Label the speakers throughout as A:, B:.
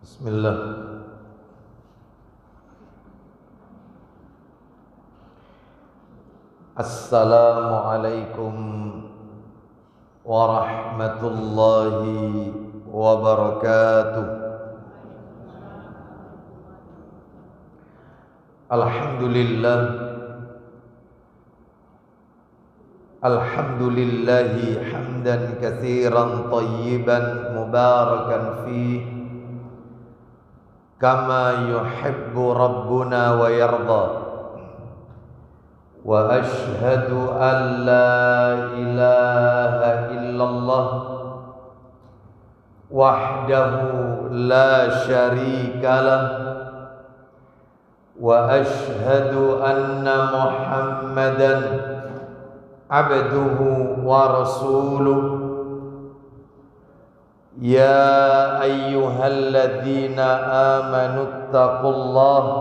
A: Bismillah. Assalamualaikum warahmatullahi wabarakatuh. Alhamdulillah. Alhamdulillahi hamdan katsiran tayyiban mubarakan fih kama yuhibbu rabbuna wa yarda. Wa ashhadu an la ilaha illallah wahdahu la syarika lah wa ashhadu anna Muhammadan abduhu wa rasuluh. Ya ayyuhalladzina amanu taqullaha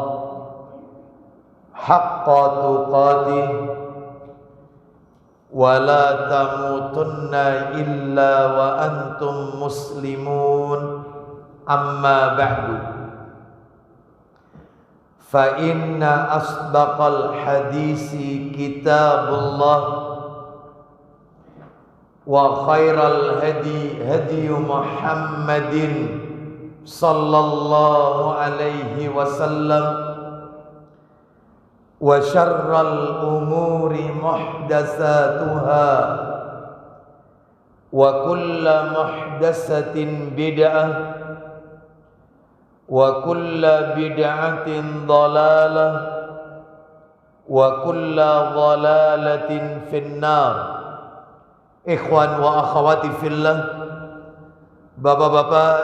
A: haqqa tuqatih wa la tamutunna illa wa antum muslimun. Amma ba'du, fa inna asdaqal hadisi kitabullah wa khairal hadi hadi Muhammadin sallallahu alaihi wasallam wa syarral umuri muhdatsatuha wa kullu muhdatsatin bid'ah wa kullu bid'atin dhalalah wa kullu dhalalatin finnar. Ikhwan wa akhwati fillah, bapak-bapak,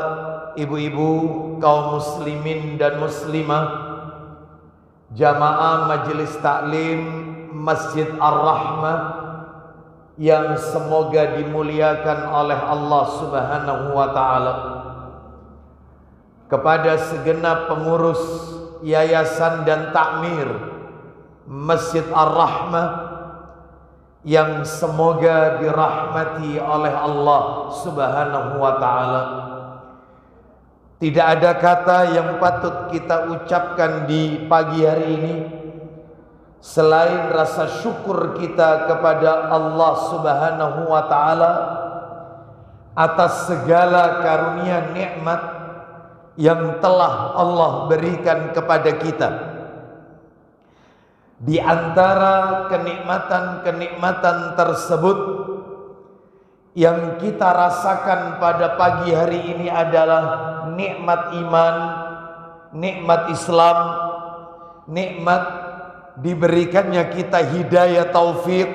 A: ibu-ibu, kaum muslimin dan muslimah, jamaah majelis taklim Masjid Ar-Rahmah yang semoga dimuliakan oleh Allah Subhanahu wa taala. Kepada segenap pengurus yayasan dan takmir Masjid Ar-Rahmah yang semoga dirahmati oleh Allah Subhanahu wa taala. Tidak ada kata yang patut kita ucapkan di pagi hari ini selain rasa syukur kita kepada Allah Subhanahu wa taala atas segala karunia nikmat yang telah Allah berikan kepada kita. Di antara kenikmatan-kenikmatan tersebut yang kita rasakan pada pagi hari ini adalah nikmat iman, nikmat Islam, nikmat diberikannya kita hidayah taufik,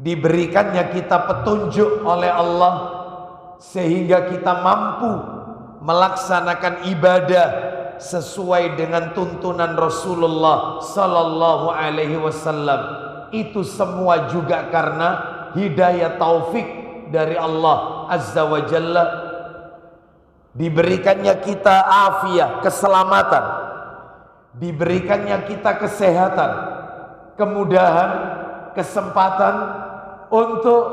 A: diberikannya kita petunjuk oleh Allah sehingga kita mampu melaksanakan ibadah sesuai dengan tuntunan Rasulullah sallallahu alaihi wasallam. Itu semua juga karena hidayah taufik dari Allah azza wa jalla. Diberikannya kita afiah, keselamatan, diberikannya kita kesehatan, kemudahan, kesempatan untuk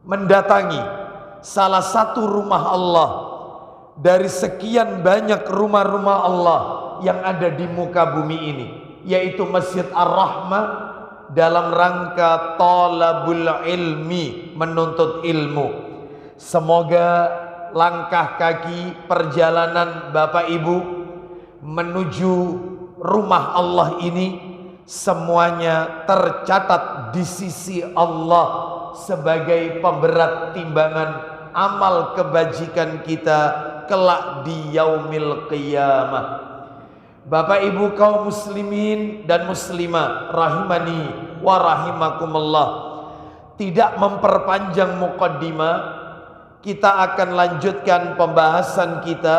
A: mendatangi salah satu rumah Allah dari sekian banyak rumah-rumah Allah yang ada di muka bumi ini, yaitu Masjid Ar-Rahmah, dalam rangka talabul ilmi, menuntut ilmu. Semoga langkah kaki perjalanan Bapak Ibu menuju rumah Allah ini semuanya tercatat di sisi Allah sebagai pemberat timbangan amal kebajikan kita kelak di yaumil qiyamah. Bapak Ibu kaum muslimin dan muslimah rahimani wa rahimakumullah, tidak memperpanjang muqaddimah, kita akan lanjutkan pembahasan kita.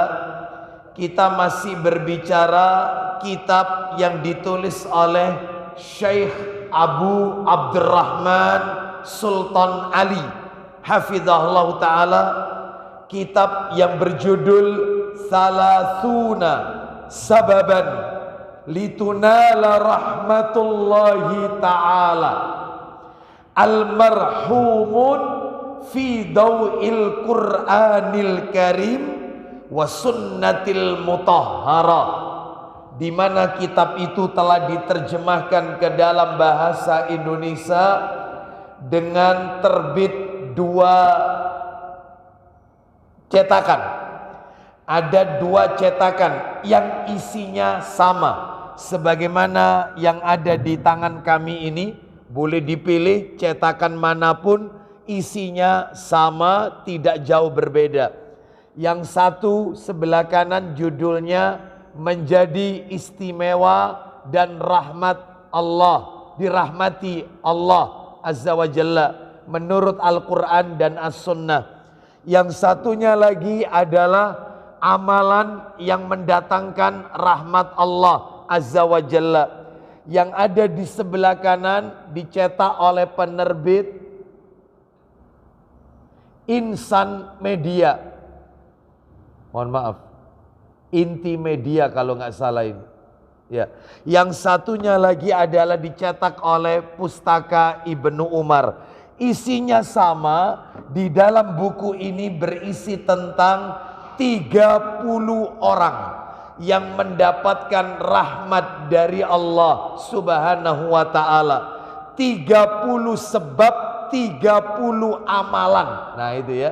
A: Kita masih berbicara kitab yang ditulis oleh Syekh Abu Abdurrahman Sultan Ali hafizahullah taala, kitab yang berjudul Salasuna Sababan Litunala Rahmatullahi Ta'ala Al-Marhumun Fi Daw'il Qur'anil Karim wa sunnatil mutahharah, di mana kitab itu telah diterjemahkan ke dalam bahasa Indonesia dengan terbit 2 cetakan. Ada 2 cetakan yang isinya sama sebagaimana yang ada di tangan kami ini. Boleh dipilih cetakan manapun, isinya sama, tidak jauh berbeda. Yang satu sebelah kanan judulnya Menjadi Istimewa dan Rahmat Allah, dirahmati Allah Azza wa Jalla menurut Al-Quran dan As-Sunnah. Yang satunya lagi adalah amalan yang mendatangkan rahmat Allah Azza wa Jalla. Yang ada di sebelah kanan dicetak oleh penerbit Insan Media. Mohon maaf, Inti Media kalau nggak salah ini. Ya. Yang satunya lagi adalah dicetak oleh Pustaka Ibnu Umar. Isinya sama, di dalam buku ini berisi tentang 30 orang yang mendapatkan rahmat dari Allah Subhanahu wa taala. 30 sebab, 30 amalan. Nah itu ya.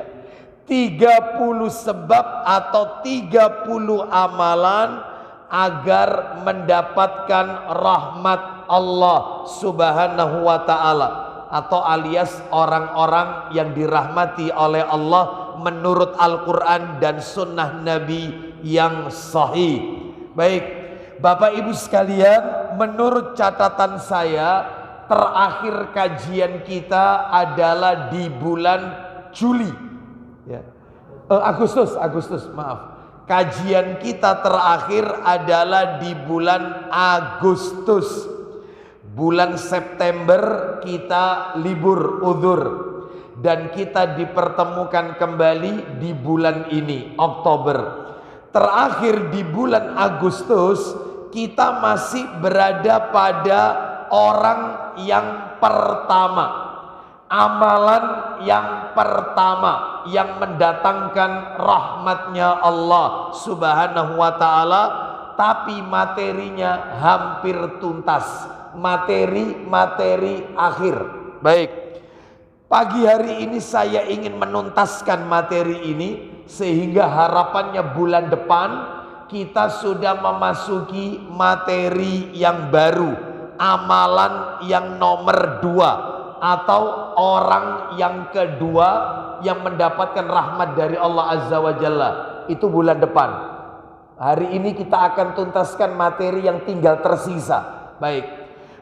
A: 30 sebab atau 30 amalan agar mendapatkan rahmat Allah Subhanahu wa taala, atau alias orang-orang yang dirahmati oleh Allah menurut Al-Quran dan sunnah Nabi yang sahih. Baik, Bapak Ibu sekalian, menurut catatan saya terakhir kajian kita adalah di bulan Juli ya. Agustus, maaf. Kajian kita terakhir adalah di bulan Agustus. Bulan September kita libur uzur dan kita dipertemukan kembali di bulan ini, Oktober. Terakhir di bulan Agustus kita masih berada pada orang yang pertama, amalan yang pertama yang mendatangkan rahmatnya Allah Subhanahu wa taala, tapi materinya hampir tuntas. Materi akhir. Baik, pagi hari ini saya ingin menuntaskan materi ini sehingga harapannya bulan depan kita sudah memasuki materi yang baru, amalan yang nomor 2 atau orang yang kedua yang mendapatkan rahmat dari Allah Azza wa Jalla. Itu bulan depan. Hari ini kita akan tuntaskan materi yang tinggal tersisa. Baik,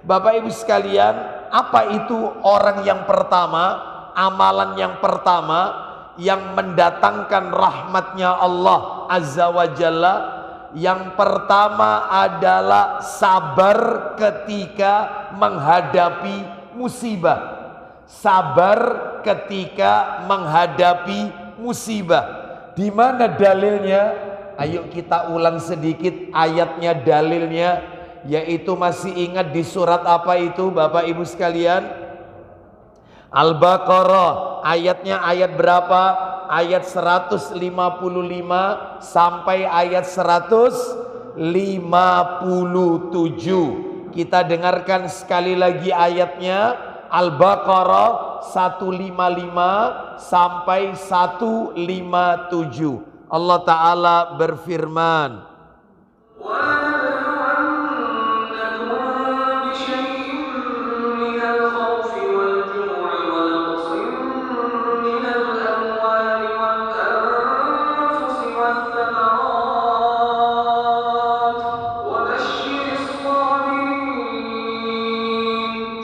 A: Bapak Ibu sekalian, apa itu orang yang pertama, amalan yang pertama yang mendatangkan rahmatnya Allah Azza wa Jalla? Yang pertama adalah sabar ketika menghadapi musibah. Sabar ketika menghadapi musibah. Di mana dalilnya? Ayo kita ulang sedikit ayatnya, dalilnya. Yaitu masih ingat di surat apa itu Bapak Ibu sekalian? Al-Baqarah. Ayatnya ayat berapa? Ayat 155 sampai ayat 157. Kita dengarkan sekali lagi ayatnya. Al-Baqarah 155 sampai 157. Allah Ta'ala berfirman,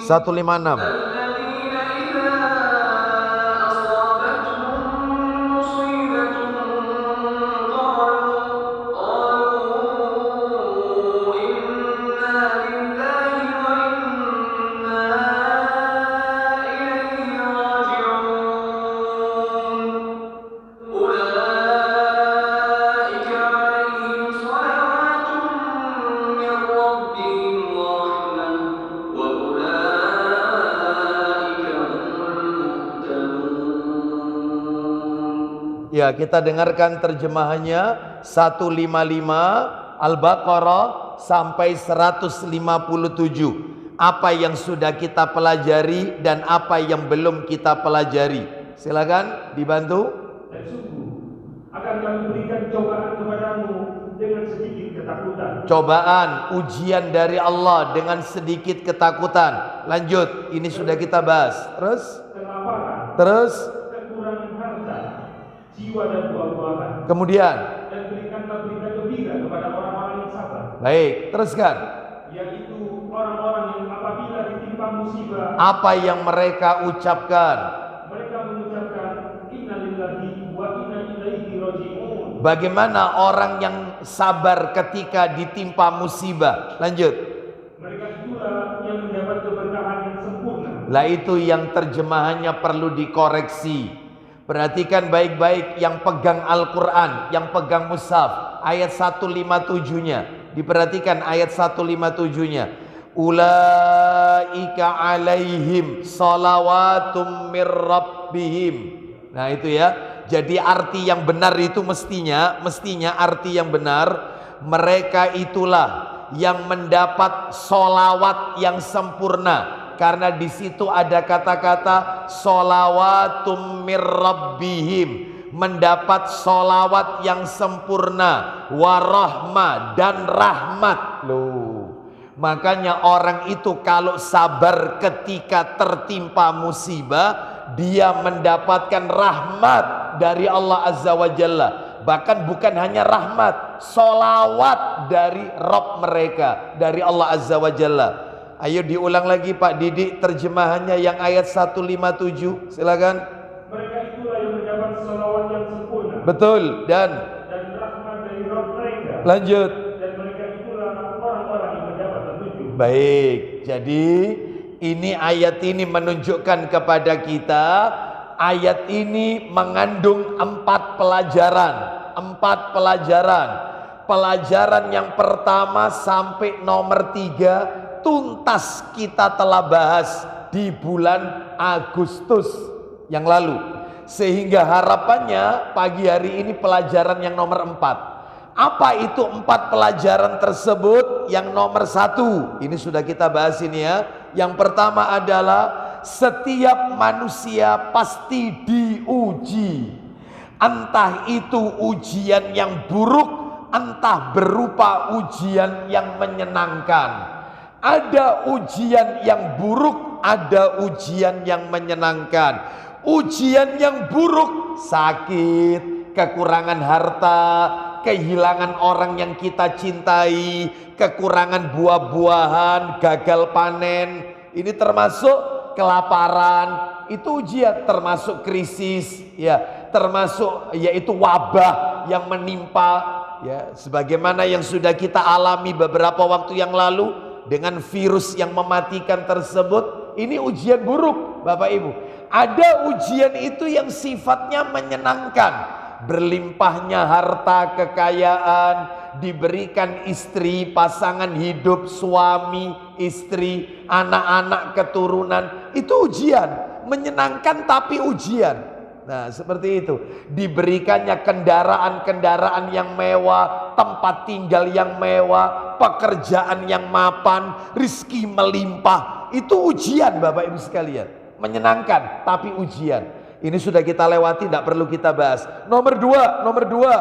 A: Satu lima enam. Ya, kita dengarkan terjemahannya 155 Al-Baqarah sampai 157. Apa yang sudah kita pelajari dan apa yang belum kita pelajari. Silakan dibantu.
B: Dan sungguh akan kami berikan cobaan kepadamu dengan sedikit ketakutan.
A: Cobaan, ujian dari Allah dengan sedikit ketakutan. Lanjut, ini sudah kita bahas. Terus?
B: Kelaparan.
A: Terus?
B: Kekurangan harta, jiwa dan buah-buahan.
A: Kemudian?
B: Dan berikanlah berita gembira kepada orang-orang yang sabar.
A: Baik, teruskan.
B: Yaitu orang-orang yang apabila ditimpa musibah,
A: Apa yang mereka ucapkan?
B: mereka mengucapkan inna lillahi wa inna ilaihi raji'un.
A: Bagaimana orang yang sabar ketika ditimpa musibah? Lanjut.
B: Mereka itulah yang mendapat keberkahan yang sempurna.
A: Lah itu yang terjemahannya perlu dikoreksi. Perhatikan baik-baik yang pegang Al-Quran, yang pegang mushaf. Ayat 157-nya. Diperhatikan ayat 157-nya. Ulaika alaihim salawatum mir rabbihim. Nah itu ya. Jadi arti yang benar itu mestinya arti yang benar, mereka itulah yang mendapat solawat yang sempurna. Karena di situ ada kata-kata solawatum mir rabbihim, mendapat solawat yang sempurna, warahmah dan rahmat. Loh, makanya orang itu kalau sabar ketika tertimpa musibah, dia mendapatkan rahmat dari Allah Azza wa Jalla. Bahkan bukan hanya rahmat, solawat dari Rabb mereka, dari Allah Azza wa Jalla. Ayo diulang lagi Pak Didik terjemahannya yang ayat 157. Silakan.
B: Mereka itulah yang mendapat salawat yang sempurna.
A: Betul. Dan
B: rahmat dari Rabb mereka.
A: Lanjut.
B: Dan mereka itulah orang-orang yang mendapat petunjuk.
A: Baik. Jadi ini ayat ini menunjukkan kepada kita, ayat ini mengandung 4 pelajaran. 4 pelajaran. Pelajaran yang pertama sampai nomor 3 tuntas kita telah bahas di bulan Agustus yang lalu. Sehingga harapannya pagi hari ini pelajaran yang nomor 4. Apa itu 4 pelajaran tersebut? Yang nomor 1, ini sudah kita bahas ini ya. Yang pertama adalah setiap manusia pasti diuji. Entah itu ujian yang buruk, entah berupa ujian yang menyenangkan. Ada ujian yang buruk, ada ujian yang menyenangkan. Ujian yang buruk, sakit, kekurangan harta, kehilangan orang yang kita cintai, kekurangan buah-buahan, gagal panen. Ini termasuk kelaparan, itu ujian, termasuk krisis, ya, termasuk yaitu wabah yang menimpa, ya, sebagaimana yang sudah kita alami beberapa waktu yang lalu. Dengan virus yang mematikan tersebut, ini ujian buruk Bapak Ibu. Ada ujian itu yang sifatnya menyenangkan, berlimpahnya harta kekayaan, diberikan istri, pasangan hidup, suami, istri, anak-anak, keturunan. Itu ujian, menyenangkan tapi ujian. Nah seperti itu. Diberikannya kendaraan-kendaraan yang mewah, tempat tinggal yang mewah, pekerjaan yang mapan, rizki melimpah. Itu ujian Bapak Ibu sekalian. Menyenangkan tapi ujian. Ini sudah kita lewati, tidak perlu kita bahas. Nomor dua,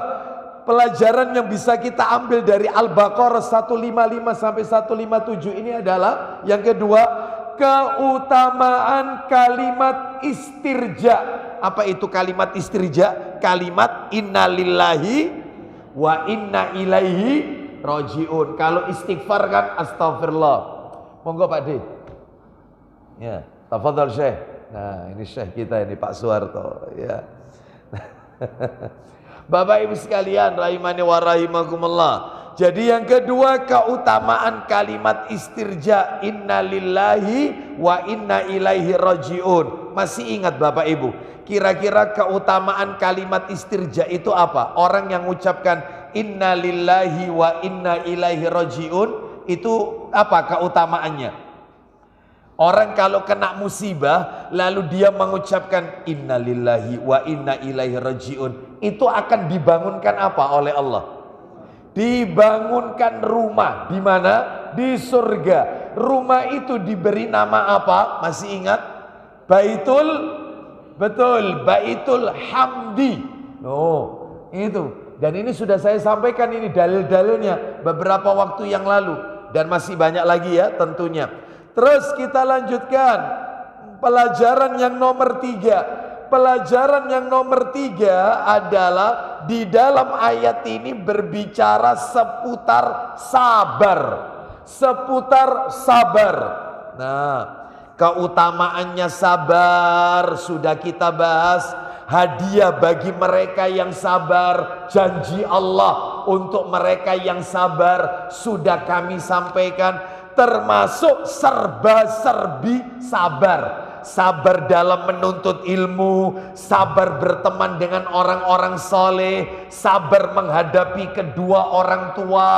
A: pelajaran yang bisa kita ambil dari Al-Baqarah 155 sampai 157 ini adalah yang kedua, keutamaan kalimat istirja. Apa itu kalimat istirja? Kalimat innalillahi wa inna ilaihi rajiun. Kalau istighfar kan astagfirullah. Monggo Pak D. Ya, tafadhal Syekh. Nah, ini Syekh kita ini Pak Suharto, ya. Bapak Ibu sekalian rahimani wa rahimakumullah. Jadi yang kedua, keutamaan kalimat istirja, innalillahi wa inna ilaihi rajiun. Masih ingat Bapak Ibu? Kira-kira keutamaan kalimat istirja itu apa? Orang yang mengucapkan innalillahi wa inna ilaihi rajiun, itu apa keutamaannya? Orang kalau kena musibah lalu dia mengucapkan innalillahi wa inna ilaihi rajiun, itu akan dibangunkan apa oleh Allah? Dibangunkan rumah. Di mana? Di surga. Rumah itu diberi nama apa? Masih ingat? Baitul Hamdi. Oh, itu. Dan ini sudah saya sampaikan ini dalil-dalilnya beberapa waktu yang lalu, dan masih banyak lagi ya tentunya. Terus kita lanjutkan pelajaran yang nomor 3. Pelajaran yang nomor 3 adalah di dalam ayat ini berbicara seputar sabar. Seputar sabar. Nah, keutamaannya sabar sudah kita bahas. Hadiah bagi mereka yang sabar, janji Allah untuk mereka yang sabar sudah kami sampaikan. Termasuk serba-serbi sabar. Sabar dalam menuntut ilmu, sabar berteman dengan orang-orang soleh, sabar menghadapi kedua orang tua.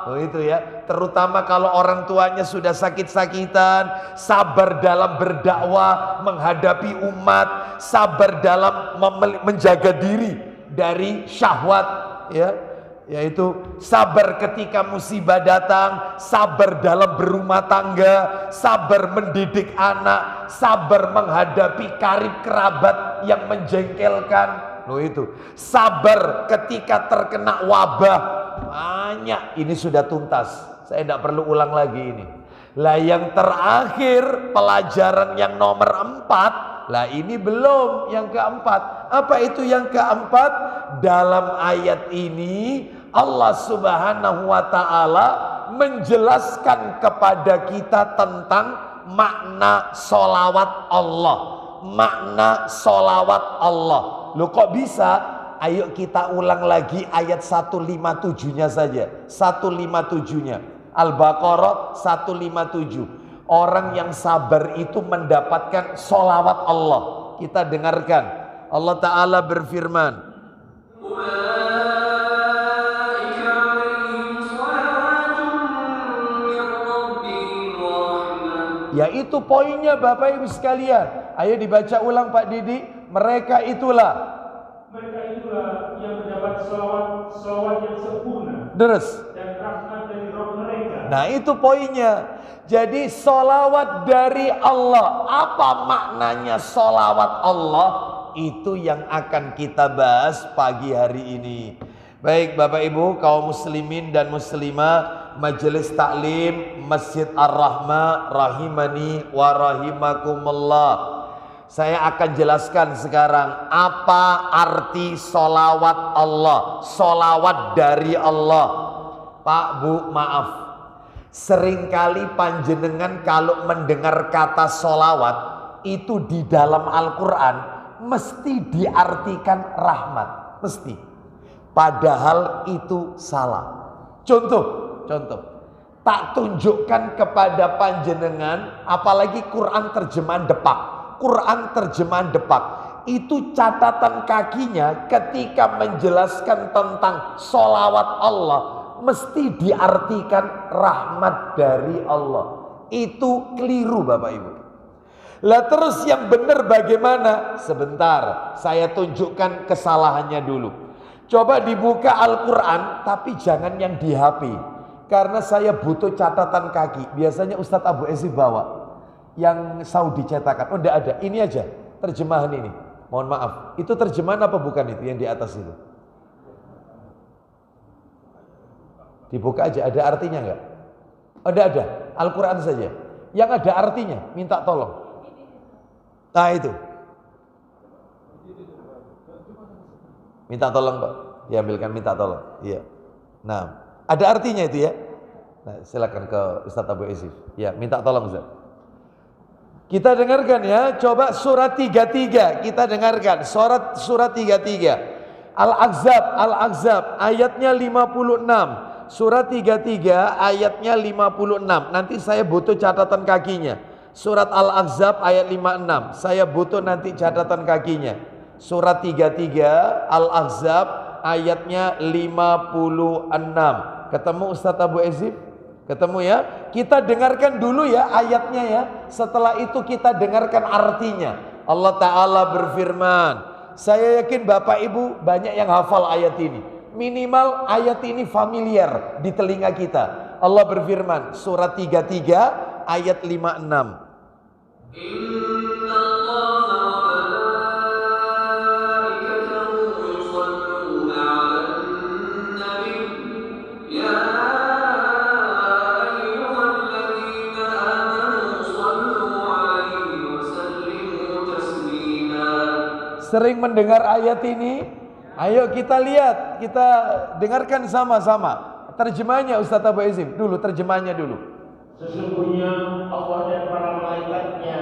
A: Oh itu ya, terutama kalau orang tuanya sudah sakit-sakitan. Sabar dalam berdakwah, menghadapi umat, sabar dalam menjaga diri dari syahwat, ya. Yaitu sabar ketika musibah datang, sabar dalam berumah tangga, sabar mendidik anak, sabar menghadapi karib kerabat yang menjengkelkan. Loh itu, sabar ketika terkena wabah. Banyak, ini sudah tuntas. Saya tidak perlu ulang lagi ini. Lah yang terakhir, pelajaran yang nomor 4. Lah ini belum yang keempat. Apa itu yang keempat? Dalam ayat ini Allah Subhanahu wa ta'ala menjelaskan kepada kita tentang makna solawat Allah. Makna solawat Allah. Loh kok bisa? Ayo kita ulang lagi ayat 157-nya saja. 157-nya. Al-Baqarah 157. Orang yang sabar itu mendapatkan solawat Allah. Kita dengarkan. Allah Ta'ala berfirman. Ya itu poinnya Bapak Ibu sekalian. Ayo dibaca ulang Pak Didi. Mereka itulah
B: yang mendapat selawat yang sempurna.
A: Terus.
B: Dan rahmat dari Rabb mereka.
A: Nah itu poinnya. Jadi solawat dari Allah. Apa maknanya solawat Allah? Itu yang akan kita bahas pagi hari ini. Baik Bapak Ibu kaum muslimin dan muslimah, Majelis Taklim Masjid Ar-Rahmah rahimani wa rahimakumullah. Saya akan jelaskan sekarang apa arti solawat Allah, solawat dari Allah. Pak Bu maaf, seringkali panjenengan kalau mendengar kata solawat itu di dalam Al-Quran mesti diartikan rahmat, mesti. Padahal itu salah. Contoh, tak tunjukkan kepada panjenengan, apalagi Quran terjemahan Depak. Quran terjemahan Depak itu catatan kakinya ketika menjelaskan tentang solawat Allah mesti diartikan rahmat dari Allah. Itu keliru Bapak Ibu. Lah terus yang benar bagaimana? Sebentar, saya tunjukkan kesalahannya dulu. Coba dibuka Al-Quran, tapi jangan yang di HP. Karena saya butuh catatan kaki. Biasanya Ustadz Abu Ezi bawa yang Saudi cetakan. Oh enggak ada, ini aja terjemahan ini. Mohon maaf, itu terjemahan apa bukan itu yang di atas itu? Dibuka aja, ada artinya enggak? Oh enggak ada, Al-Quran saja. Yang ada artinya, minta tolong. Nah itu. Minta tolong Pak, diambilkan minta tolong. Iya. Nah, ada artinya itu ya. Nah, silakan ke Ustadz Abu Izif. Ya, minta tolong Ustaz. Kita dengarkan ya, coba surat 33. Kita dengarkan surat 33. Al-Ahzab ayatnya 56. Surat 33 ayatnya 56. Nanti saya butuh catatan kakinya. Surat Al-Ahzab ayat 56. Saya butuh nanti catatan kakinya. Surat 33 Al-Ahzab ayatnya 56. Ketemu Ustadz Abu Ezif? Ketemu ya? Kita dengarkan dulu ya ayatnya ya. Setelah itu kita dengarkan artinya. Allah Ta'ala berfirman. Saya yakin Bapak Ibu banyak yang hafal ayat ini. Minimal ayat ini familiar di telinga kita. Allah berfirman. Surat 33 ayat 56. Sering mendengar ayat ini? Ayo kita lihat, kita dengarkan sama-sama. Terjemahnya Ustaz Abu Izim, dulu terjemahnya dulu.
B: Sesungguhnya Allah dan para malaikatnya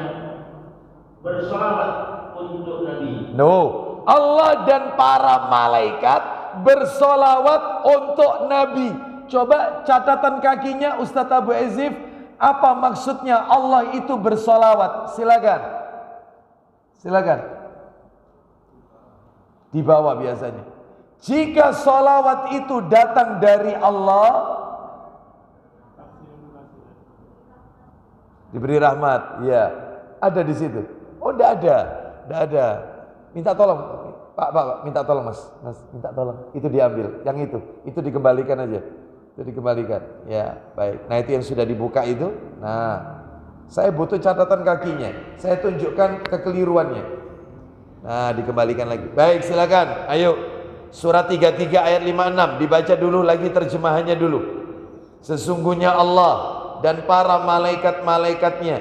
B: bersalawat untuk Nabi.
A: No, Allah dan para malaikat bersolawat untuk Nabi. Coba catatan kakinya Ustaz Abu Izim, apa maksudnya Allah itu bersolawat? Silakan. Silakan. Di bawah biasanya. Jika solawat itu datang dari Allah, diberi rahmat, ya, ada di situ. Oh, tidak ada. Minta tolong, Pak, minta tolong, Mas, minta tolong. Itu diambil, yang itu dikembalikan aja, itu dikembalikan. Ya, baik. Nah, itu yang sudah dibuka itu. Nah, saya butuh catatan kakinya. Saya tunjukkan kekeliruannya. Nah, dikembalikan lagi. Baik, silakan. Ayo. Surat 33 ayat 56 dibaca dulu lagi terjemahannya dulu. Sesungguhnya Allah dan para malaikat-malaikatnya.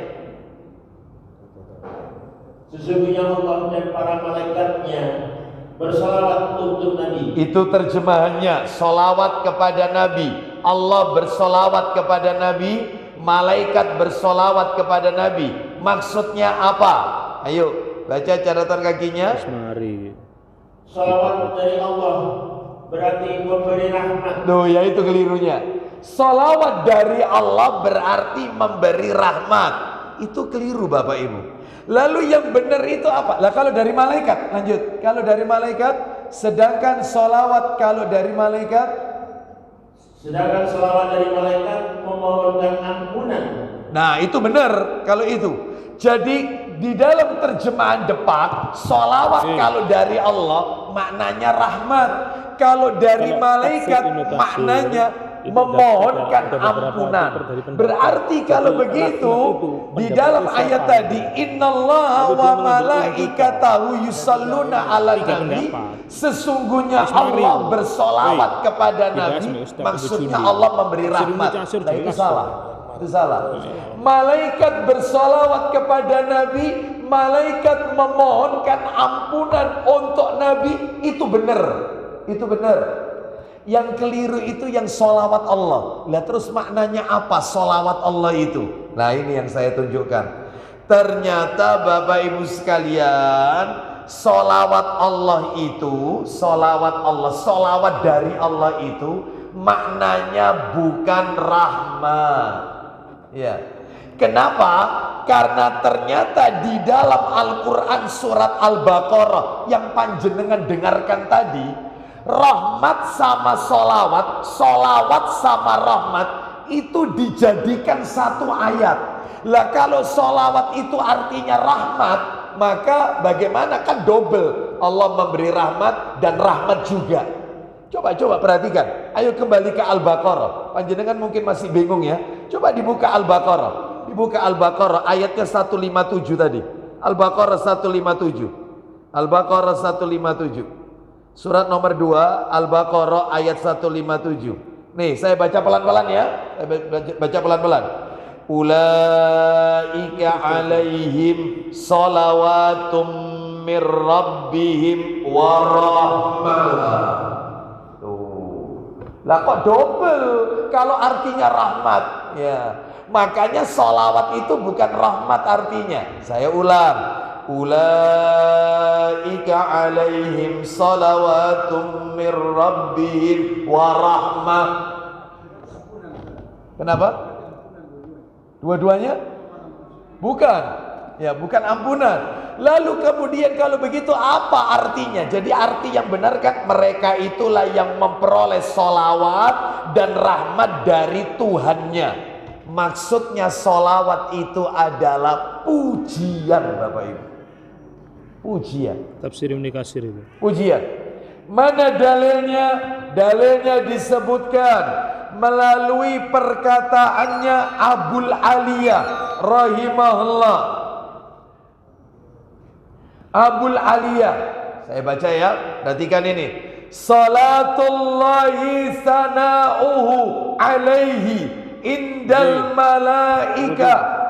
B: Sesungguhnya Allah dan para malaikatnya bersalawat untuk Nabi.
A: Itu terjemahannya, solawat kepada Nabi. Allah bersolawat kepada Nabi, malaikat bersolawat kepada Nabi. Maksudnya apa? Ayo. Baca catatan kakinya.
C: Mari.
B: Salawat dari Allah berarti memberi rahmat.
A: Tuh, ya itu kelirunya. Salawat dari Allah berarti memberi rahmat. Itu keliru Bapak Ibu. Lalu yang benar itu apa? Lah kalau dari malaikat, lanjut. Kalau dari malaikat, sedangkan salawat kalau dari malaikat,
B: sedangkan salawat dari malaikat memohonkan ampunan.
A: Nah, itu benar kalau itu. Jadi di dalam terjemahan depan, sholawat kalau dari Allah maknanya rahmat, kalau dari malaikat maknanya memohonkan ampunan. Berarti kalau begitu di dalam ayat tadi, innallaha wa malaikatahu yusalluna ala nabi, sesungguhnya Allah bersolawat kepada Nabi, maksudnya Allah memberi rahmat. Nah, itu salah. Itu salah. Malaikat bersolawat kepada Nabi, malaikat memohonkan ampunan untuk Nabi, itu benar. Itu benar. Yang keliru itu yang solawat Allah. Lah terus maknanya apa solawat Allah itu? Nah, ini yang saya tunjukkan. Ternyata Bapak Ibu sekalian, solawat Allah itu, solawat Allah, solawat dari Allah itu maknanya bukan rahmat. Ya. Kenapa? Karena ternyata di dalam Al-Quran surat Al-Baqarah yang panjenengan dengarkan tadi, rahmat sama solawat, solawat sama rahmat itu dijadikan satu ayat. Lah kalau solawat itu artinya rahmat, maka bagaimana? Kan double, Allah memberi rahmat dan rahmat juga. Coba perhatikan. Ayo kembali ke Al-Baqarah. Panjenengan mungkin masih bingung ya. Coba dibuka Al-Baqarah. Dibuka Al-Baqarah ayatnya 157 tadi. Al-Baqarah 157. Al-Baqarah 157. Surat nomor 2 Al-Baqarah ayat 157. Nih, saya baca pelan-pelan ya. Saya baca pelan-pelan. Ulaika alaihim salawatum mir rabbihim wa rahmah. Lah kok double kalau artinya rahmat? Ya, makanya solawat itu bukan rahmat artinya. Saya ulang. Ulaika alaihim salawatum mir rabbihim wa rahmah. Kenapa? Dua-duanya? Bukan. Ya, bukan ampunan. Lalu kemudian kalau begitu apa artinya? Jadi arti yang benar kan mereka itulah yang memperoleh solawat dan rahmat dari Tuhannya. Maksudnya solawat itu adalah pujian, Bapak Ibu. Pujian.
C: Tafsir Ibnu Katsir itu.
A: Pujian. Mana dalilnya? Dalilnya disebutkan melalui perkataannya Abul Aliyah rahimahullah. Abul Aliyah, saya baca ya, perhatikan ini. Salatullahi sana'uhu alaihi indal malaika.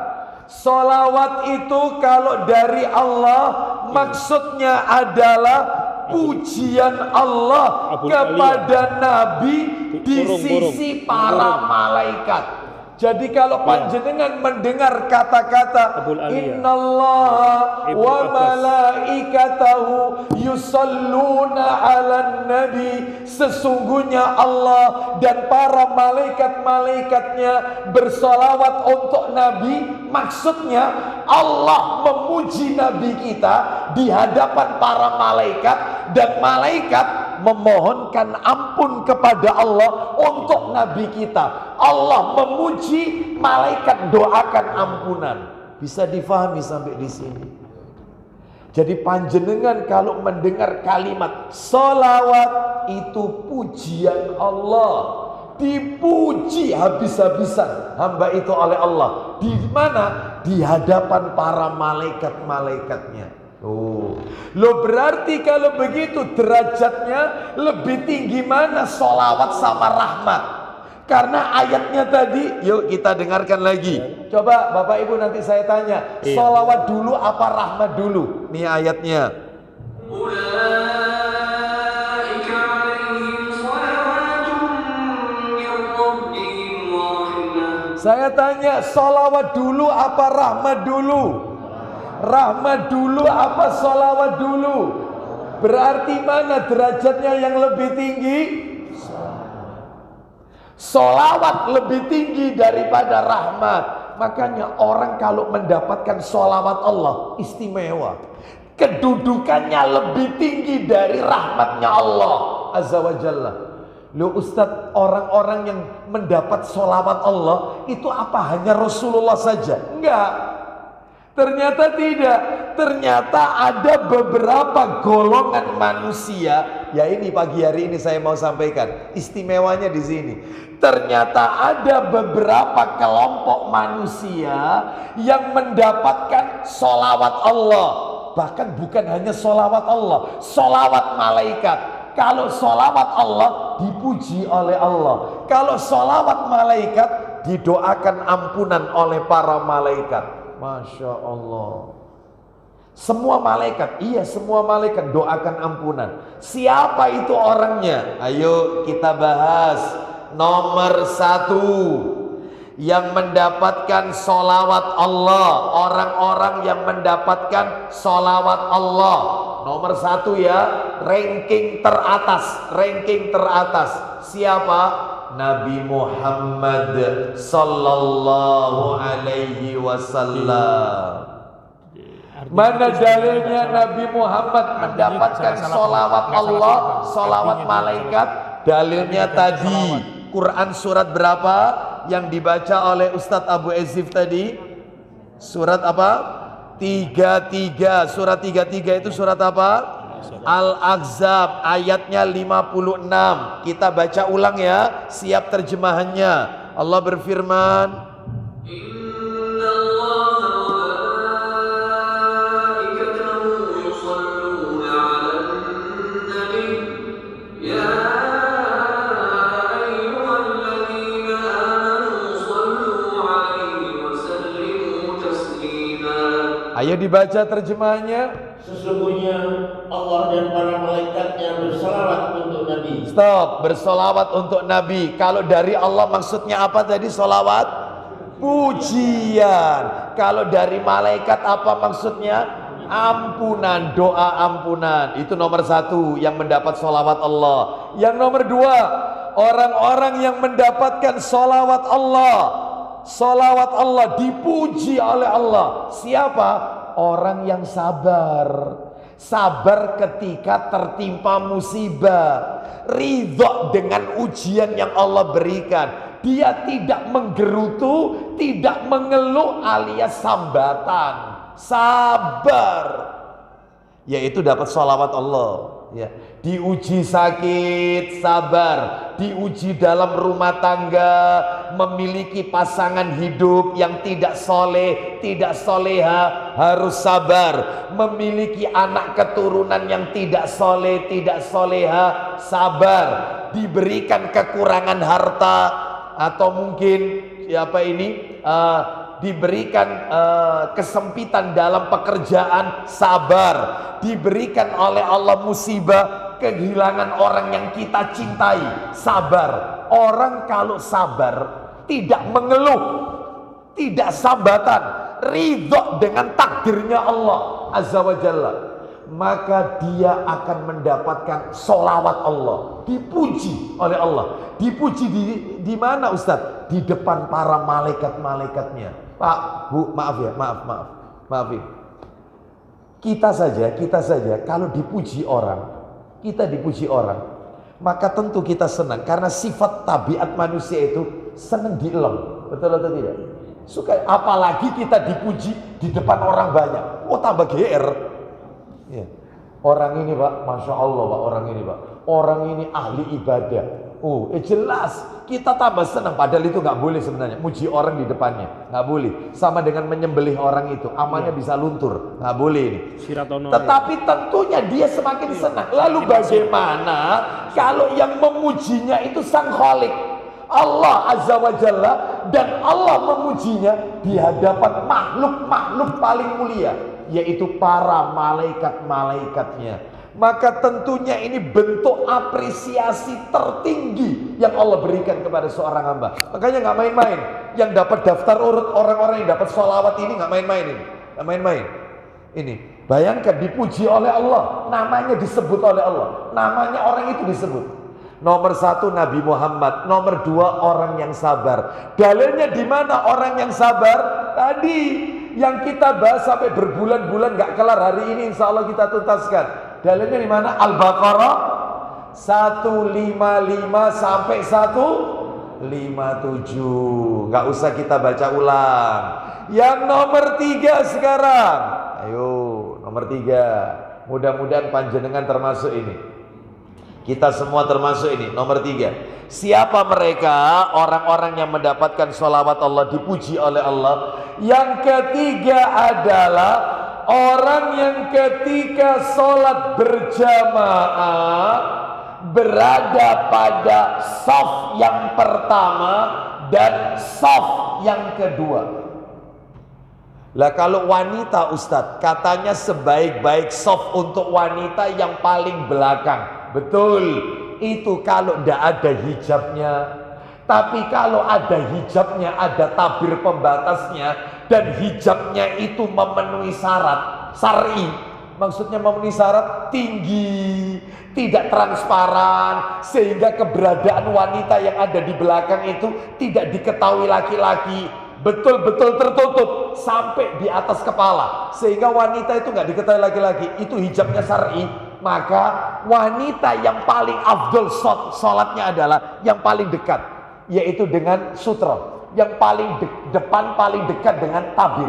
A: Salawat itu kalau dari Allah maksudnya adalah pujian Allah kepada Nabi di sisi para malaikat. Jadi kalau panjenengan mendengar kata-kata innallaha wa malaikatahu yusalluna 'alan nabi, sesungguhnya Allah dan para malaikat-malaikatnya bersolawat untuk Nabi, maksudnya Allah memuji Nabi kita di hadapan para malaikat dan malaikat memohonkan ampun kepada Allah untuk Nabi kita. Allah memuji, malaikat doakan ampunan. Bisa difahami sampai di sini. Jadi panjenengan kalau mendengar kalimat solawat itu pujian Allah, dipuji habis-habisan hamba itu oleh Allah. Di mana? Di hadapan para malaikat-malaikatnya. Loh berarti kalau begitu derajatnya lebih tinggi mana solawat sama rahmat? Karena ayatnya tadi, yuk kita dengarkan lagi. Coba Bapak Ibu nanti saya tanya, solawat dulu apa rahmat dulu? Nih ayatnya. Saya tanya, solawat dulu apa rahmat dulu? Rahmat dulu apa solawat dulu? Berarti mana derajatnya yang lebih tinggi? Solawat lebih tinggi daripada rahmat. Makanya orang kalau mendapatkan solawat Allah istimewa, kedudukannya lebih tinggi dari rahmatnya Allah Azza wa Jalla. Loh Ustadz, orang-orang yang mendapat solawat Allah itu apa hanya Rasulullah saja? Enggak. Ternyata tidak. Ternyata ada beberapa golongan manusia. Ya ini pagi hari ini saya mau sampaikan. Istimewanya di sini. Ternyata ada beberapa kelompok manusia yang mendapatkan solawat Allah. Bahkan bukan hanya solawat Allah, solawat malaikat. Kalau solawat Allah dipuji oleh Allah. Kalau solawat malaikat didoakan ampunan oleh para malaikat. Masya Allah. Semua malaikat, iya semua malaikat doakan ampunan. Siapa itu orangnya? Ayo kita bahas. Nomor 1 yang mendapatkan solawat Allah, orang-orang yang mendapatkan solawat Allah. Nomor 1 ya, ranking teratas. Siapa? Nabi Muhammad sallallahu alaihi wasallam. Mana dalilnya Nabi Muhammad mendapatkan solawat Allah, solawat malaikat? Dalilnya tadi Quran surat berapa yang dibaca oleh Ustadz Abu Ezif tadi? Surat apa? 33. Surat 33 itu surat apa? Al-Ahzab ayatnya 56. Kita baca ulang ya, siap terjemahannya. Allah berfirman, ayo dibaca terjemahannya.
D: Sesungguhnya Allah dan para malaikatnya bersolawat untuk Nabi.
A: Stop, bersolawat untuk Nabi. Kalau dari Allah maksudnya apa tadi solawat? Pujian. Kalau dari malaikat apa maksudnya? Ampunan, doa ampunan. Itu nomor 1 yang mendapat solawat Allah. Yang nomor 2, orang-orang yang mendapatkan solawat Allah. Solawat Allah dipuji oleh Allah. Siapa? Orang yang sabar. Sabar ketika tertimpa musibah. Ridho dengan ujian yang Allah berikan. Dia tidak menggerutu, tidak mengeluh alias sambatan. Sabar. Yaitu dapat sholawat Allah. Ya. Diuji sakit, sabar. Diuji dalam rumah tangga, memiliki pasangan hidup yang tidak soleh, tidak soleha, harus sabar. Memiliki anak keturunan yang tidak soleh, tidak soleha, sabar. Diberikan kekurangan harta, atau mungkin diberikan kesempitan dalam pekerjaan, sabar. Diberikan oleh Allah musibah, kehilangan orang yang kita cintai, sabar. Orang kalau sabar tidak mengeluh, tidak sambatan, ridho dengan takdirnya Allah Azza wa Jalla, maka dia akan mendapatkan sholawat Allah, dipuji oleh Allah. Dipuji di mana Ustaz? Di depan para malaikat-malaikatnya. Pak, Bu, maaf ya, maaf ya. Kita saja kalau dipuji orang, maka tentu kita senang, karena sifat tabiat manusia itu senang dielong. Betul atau tidak? Suka, apalagi kita dipuji di depan orang banyak. Oh, tambah GR. Ya. Orang ini Pak, Masya Allah Pak, orang ini ahli ibadah. Jelas kita tambah senang. Padahal itu nggak boleh sebenarnya. Muji orang di depannya nggak boleh. Sama dengan menyembelih orang itu, amalnya bisa luntur. Nggak boleh ini. Tetapi tentunya dia semakin senang. Lalu bagaimana kalau yang memujinya itu Sang Khalik, Allah Azza wa Jalla, dan Allah memujinya di hadapan makhluk-makhluk paling mulia, yaitu para malaikat-malaikatnya. Maka tentunya ini bentuk apresiasi tertinggi yang Allah berikan kepada seorang hamba. Makanya nggak main-main. Yang dapat daftar urut orang-orang yang dapat sholawat ini nggak main-main ini. Nggak main-main. Ini bayangkan, dipuji oleh Allah, namanya disebut oleh Allah, namanya orang itu disebut. Nomor 1 Nabi Muhammad, nomor 2 orang yang sabar. Dalilnya di mana orang yang sabar? Tadi yang kita bahas sampai berbulan-bulan nggak kelar, hari ini insya Allah kita tuntaskan. Dalilnya di mana? Al-Baqarah 155 sampai 157. Nggak usah kita baca ulang. Yang nomor 3 sekarang. Ayo, nomor 3. Mudah-mudahan panjenengan termasuk ini. Kita semua termasuk ini. Nomor 3. Siapa mereka? Orang-orang yang mendapatkan sholawat Allah, dipuji oleh Allah. Yang ketiga adalah orang yang ketika sholat berjamaah berada pada shaf yang pertama dan shaf yang kedua. Lah kalau wanita Ustadz, katanya sebaik-baik shaf untuk wanita yang paling belakang. Betul, itu kalau tidak ada hijabnya. Tapi kalau ada hijabnya, ada tabir pembatasnya, dan hijabnya itu memenuhi syarat syar'i. Maksudnya memenuhi syarat tinggi, tidak transparan, sehingga keberadaan wanita yang ada di belakang itu tidak diketahui laki-laki. Betul-betul tertutup sampai di atas kepala, sehingga wanita itu nggak diketahui laki-laki. Itu hijabnya syar'i. Maka wanita yang paling afdol sholatnya adalah yang paling dekat, yaitu dengan sutra, yang paling depan, paling dekat dengan tabir.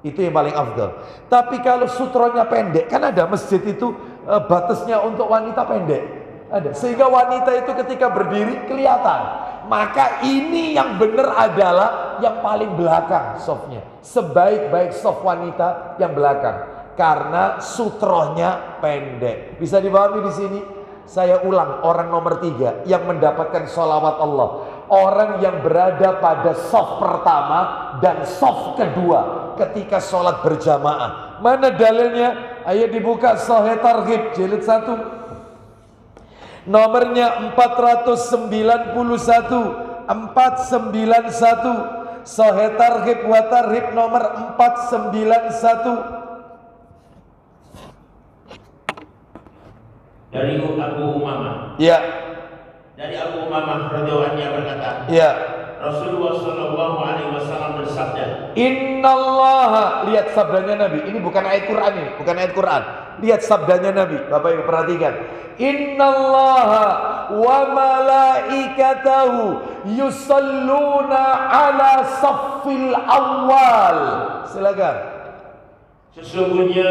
A: Itu yang paling afdol. Tapi kalau sutronya pendek, kan ada masjid itu batasnya untuk wanita pendek, ada, sehingga wanita itu ketika berdiri kelihatan. Maka ini yang benar adalah yang paling belakang softnya. Sebaik-baik soft wanita yang belakang, karena sutronya pendek. Bisa dipahami di sini? Saya ulang, orang nomor 3 yang mendapatkan sholawat Allah, orang yang berada pada shaf pertama dan shaf kedua ketika sholat berjamaah. Mana dalilnya? Ayo dibuka Sahih Targhib jilid 1. Nomornya 491. Sahih Targhib wa Tarhib nomor 491.
D: Dari Abu Umamah.
A: Ya.
D: Dari Abu Umamah radhiyallahu anhu berkata,
A: ya,
D: Rasulullah Shallallahu Alaihi Wasallam bersabda,
A: Innallaha, lihat sabdanya Nabi. Ini bukan ayat Quran, ini bukan ayat Quran. Lihat sabdanya Nabi. Bapak Ibu perhatikan. Innallaha wa malaikatahu yusalluna ala saffil awal. Silakan.
D: sesungguhnya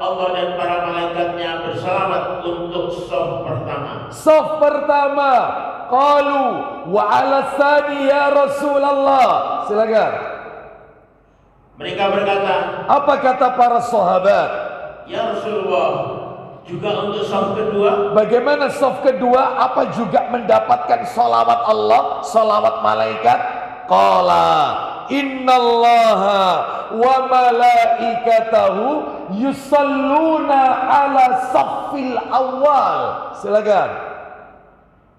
D: Allah dan para malaikatnya bersalawat untuk shaf pertama.
A: Shaf pertama. Qalu wa ala tsani ya Rasulullah. Silakan.
D: Mereka berkata,
A: Apa kata para sahabat?
D: ya Rasulullah, juga untuk shaf kedua?
A: Bagaimana shaf kedua? Apa juga mendapatkan salawat Allah, salawat malaikat? Qala innallaha wa malaikatahu yusalluna ala saffil awal. Silakan.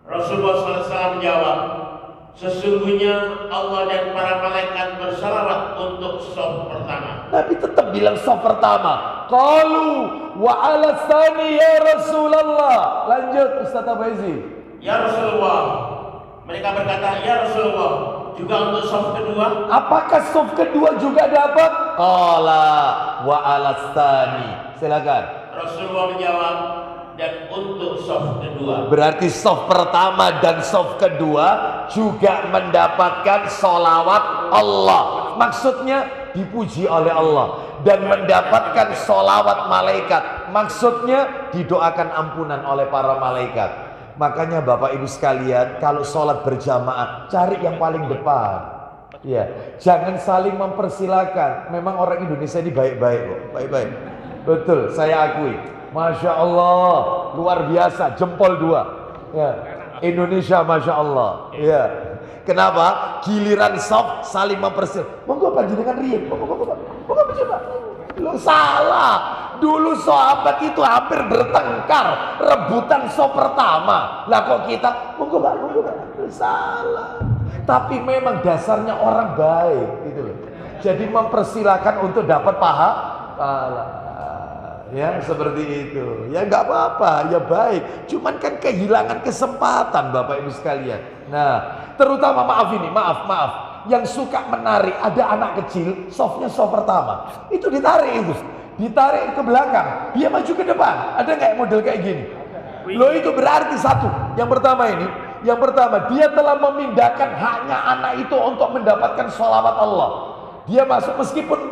D: Rasulullah SAW menjawab, sesungguhnya Allah dan para malaikat bersalawat untuk shaf pertama.
A: Nabi tetap bilang shaf pertama. Qalu wa ala tsani ya Rasulullah. Lanjut Ustaz Abaizi.
D: Ya Rasulullah, mereka berkata, ya Rasulullah, juga untuk shaf kedua?
A: Apakah shaf kedua juga dapat? Qala wa ala tsani. Silakan.
D: Rasulullah menjawab, dan untuk shaf kedua.
A: Berarti shaf pertama dan shaf kedua juga mendapatkan sholawat Allah. Maksudnya dipuji oleh Allah. Dan mendapatkan sholawat malaikat. Maksudnya didoakan ampunan oleh para malaikat. Makanya Bapak Ibu sekalian, kalau sholat berjamaah, cari yang paling depan. Ya, jangan saling mempersilakan. Memang orang Indonesia ini baik-baik kok, baik-baik. Betul, saya akui. Masya Allah, luar biasa, jempol 2. Ya, Indonesia Masya Allah. Ya, kenapa? Giliran shaf saling mempersilakan. Monggo panjenengan riyen, monggo coba. Lu salah. Dulu sahabat itu hampir bertengkar, rebutan shaf pertama. Lah kok kita, monggo Pak. Lu salah. Tapi memang dasarnya orang baik gitu loh. Jadi mempersilakan untuk dapat pahala. Ya seperti itu. Ya nggak apa-apa, ya baik. Cuman kan kehilangan kesempatan Bapak Ibu sekalian. Nah, terutama maaf, yang suka menarik, ada anak kecil, shafnya shaf pertama, itu ditarik ke belakang, dia maju ke depan. Ada nggak model kayak gini? Loh, itu berarti satu. Yang pertama dia telah memindahkan haknya anak itu untuk mendapatkan sholawat Allah. Dia masuk meskipun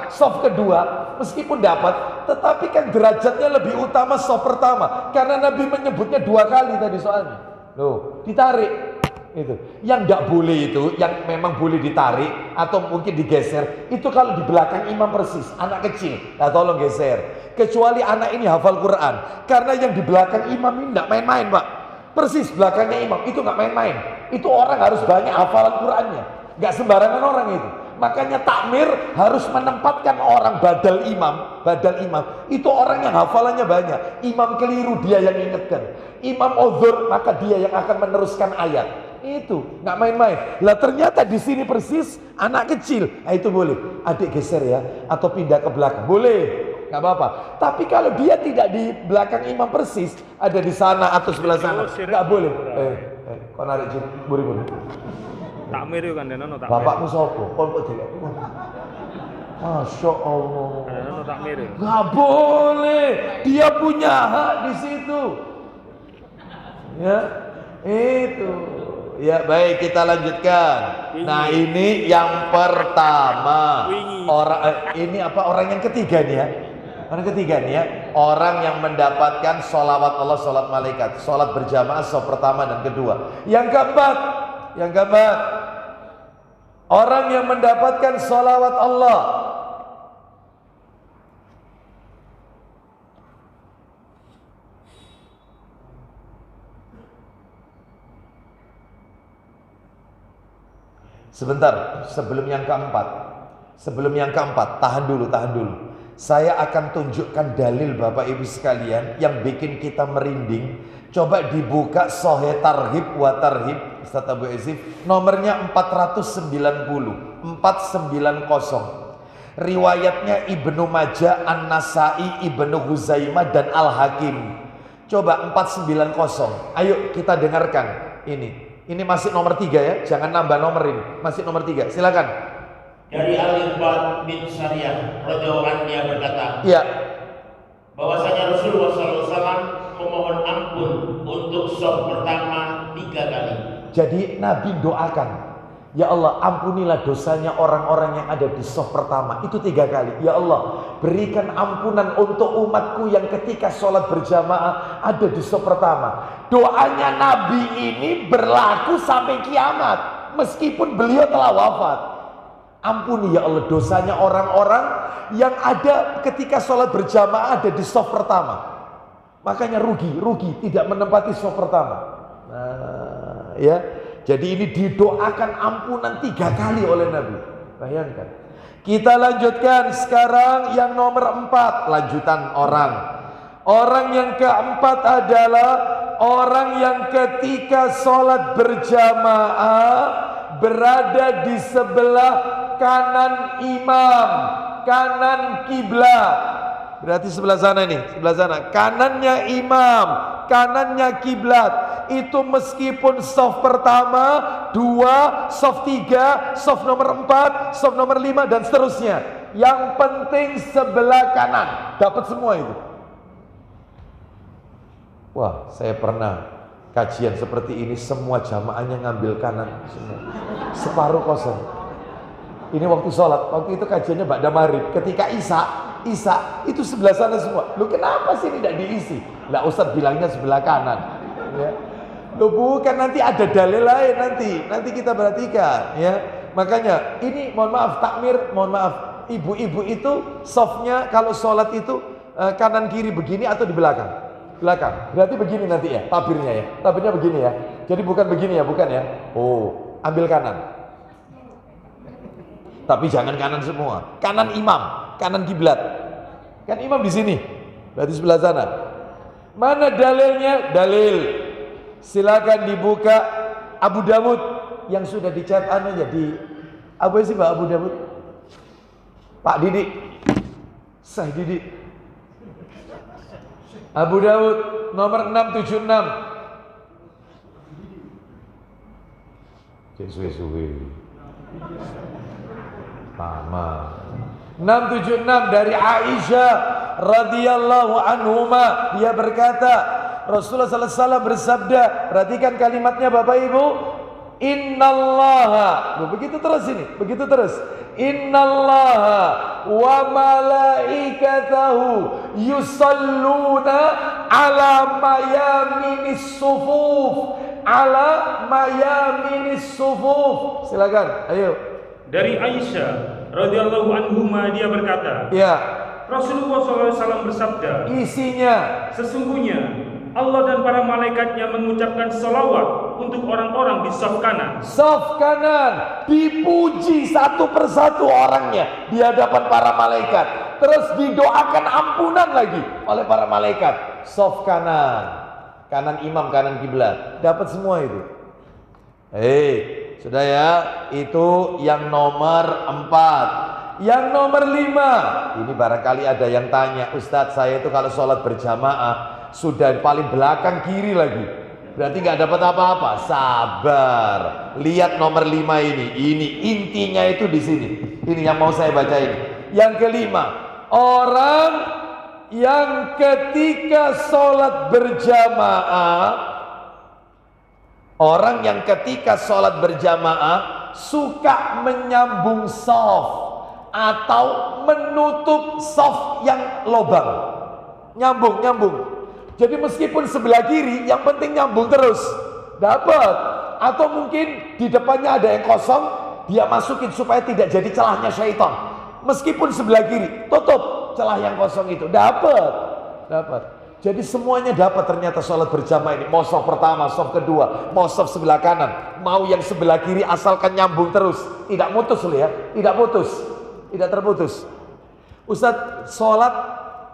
A: shaf kedua meskipun dapat, tetapi kan derajatnya lebih utama shaf pertama karena Nabi menyebutnya 2 kali tadi soalnya. Loh, ditarik. Itu. Yang enggak boleh itu, yang memang boleh ditarik atau mungkin digeser, itu kalau di belakang imam persis, anak kecil. Nah, tolong geser. Kecuali anak ini hafal Quran. Karena yang di belakang imam ini enggak main-main, Pak. Persis belakangnya imam, itu enggak main-main. Itu orang harus banyak hafalan Qurannya. Enggak sembarangan orang itu. Makanya takmir harus menempatkan orang badal imam. Itu orang yang hafalannya banyak. Imam keliru, dia yang ingatkan. Imam uzur, maka dia yang akan meneruskan ayat. Itu nggak main-main. Lah ternyata di sini persis anak kecil. Nah, itu boleh. Adik geser ya, atau pindah ke belakang. Boleh, nggak apa-apa. Tapi kalau dia tidak di belakang imam persis, ada di sana atau sebelah sana, nggak boleh. Kau narik buri-buri.
C: Takmir itu kan denono takmir.
A: Bapakmu sopo? Kau kok tidak? Masya Allah.
C: Denono takmir.
A: Nggak boleh. Dia punya hak di situ. Ya, itu. Ya baik, kita lanjutkan. Nah ini yang pertama. Orang yang ketiga nih ya. Orang yang mendapatkan sholawat Allah, sholat malaikat, sholat berjamaah, shaf pertama dan kedua. Yang keempat, orang yang mendapatkan sholawat Allah. Sebentar, sebelum yang keempat, tahan dulu. Saya akan tunjukkan dalil Bapak Ibu sekalian yang bikin kita merinding. Coba dibuka Sahih Targhib wa Tarhib, Ustaz Abu Azif, nomornya 490. Riwayatnya Ibnu Majah, An-Nasai, Ibnu Huzaimah dan Al-Hakim. Coba 490. Ayo kita dengarkan ini. Ini masih nomor 3 ya, jangan nambah nomor ini. Masih nomor 3, silakan.
D: Dari Al-Irbad bin Sariyah radhiyallahu anhu dia berkata,
A: Iya.
D: bahwasanya Rasulullah SAW memohon ampun untuk shaf pertama 3 kali.
A: Jadi Nabi doakan, ya Allah ampunilah dosanya orang-orang yang ada di shaf pertama. Itu 3 kali. Ya Allah berikan ampunan untuk umatku yang ketika sholat berjamaah ada di shaf pertama. Doanya Nabi ini berlaku sampai kiamat, meskipun beliau telah wafat. Ampuni ya Allah dosanya orang-orang yang ada ketika sholat berjamaah ada di shaf pertama. Makanya rugi tidak menempati shaf pertama. Nah, ya. Jadi ini didoakan ampunan 3 kali oleh Nabi. Bayangkan. Kita lanjutkan sekarang yang nomor 4, lanjutan orang. Orang yang keempat adalah orang yang ketika sholat berjamaah berada di sebelah kanan imam, kanan kiblat. Berarti sebelah sana nih, sebelah sana. Kanannya imam, kanannya kiblat. Itu meskipun shaf pertama, 2, shaf 3, shaf nomor 4, shaf nomor 5 dan seterusnya. Yang penting sebelah kanan, dapat semua itu. Wah, saya pernah kajian seperti ini, semua jamaahnya ngambil kanan semua. Separuh kosong. Ini waktu sholat, waktu itu kajiannya ba'da maghrib. Ketika Isya itu sebelah sana semua. Lu kenapa sih tidak diisi? Lah Ustaz bilangnya sebelah kanan. Ya. Lu bukan, nanti ada dalil lain nanti kita perhatikan. Ya. Makanya ini mohon maaf takmir, mohon maaf. Ibu-ibu itu softnya kalau sholat itu kanan kiri begini atau di belakang? Belakang. Berarti begini nanti ya tabirnya ya. Tabirnya begini ya. Jadi bukan begini ya, bukan ya. Oh, ambil kanan. Tapi jangan kanan semua. Kanan imam, kanan kiblat. Kan imam di sini. Berarti sebelah sana. Mana dalilnya? Dalil. Silakan dibuka Abu Dawud yang sudah dicat aja di apa sih Pak Abu Dawud? Pak Didi. Sah Didi. Abu Dawud nomor 676. Suwe-suwe. Lama. 676 dari Aisyah radhiyallahu anhuma, dia berkata Rasulullah sallallahu alaihi wasallam bersabda, perhatikan kalimatnya Bapak Ibu, innallaha, begitu terus ini, begitu terus, innallaha wa malaikatahu yusalluna ala mayaminis sufuf, ala mayaminis sufuf. Silakan, ayo.
B: Dari Aisyah radhiyallahu anhuma dia berkata,
A: Ya.
B: Rasulullah SAW bersabda,
A: Isinya,
B: sesungguhnya Allah dan para malaikatnya mengucapkan salawat untuk orang-orang di shaf kanan.
A: shaf kanan dipuji satu persatu orangnya di hadapan para malaikat. Terus didoakan ampunan lagi oleh para malaikat. Shaf kanan, kanan imam, kanan kiblat. Dapat semua itu. Sudah ya, itu yang nomor 4. Yang nomor 5, ini barangkali ada yang tanya, Ustadz saya itu kalau sholat berjamaah sudah paling belakang kiri lagi, berarti nggak dapat apa-apa. Sabar, lihat nomor 5 ini intinya itu di sini. Ini yang mau saya baca ini. Yang kelima, orang yang ketika sholat berjamaah, orang yang ketika sholat berjamaah suka menyambung shaf atau menutup shaf yang lobang. Nyambung. Jadi meskipun sebelah kiri, yang penting nyambung terus. Dapat. Atau mungkin di depannya ada yang kosong, dia masukin supaya tidak jadi celahnya syaitan. Meskipun sebelah kiri, tutup celah yang kosong itu. Dapat. Jadi semuanya dapat ternyata sholat berjamaah ini. Mau shaf pertama, shaf kedua, mau shaf sebelah kanan, mau yang sebelah kiri, asalkan nyambung terus. Tidak putus loh ya, tidak terputus. Ustadz,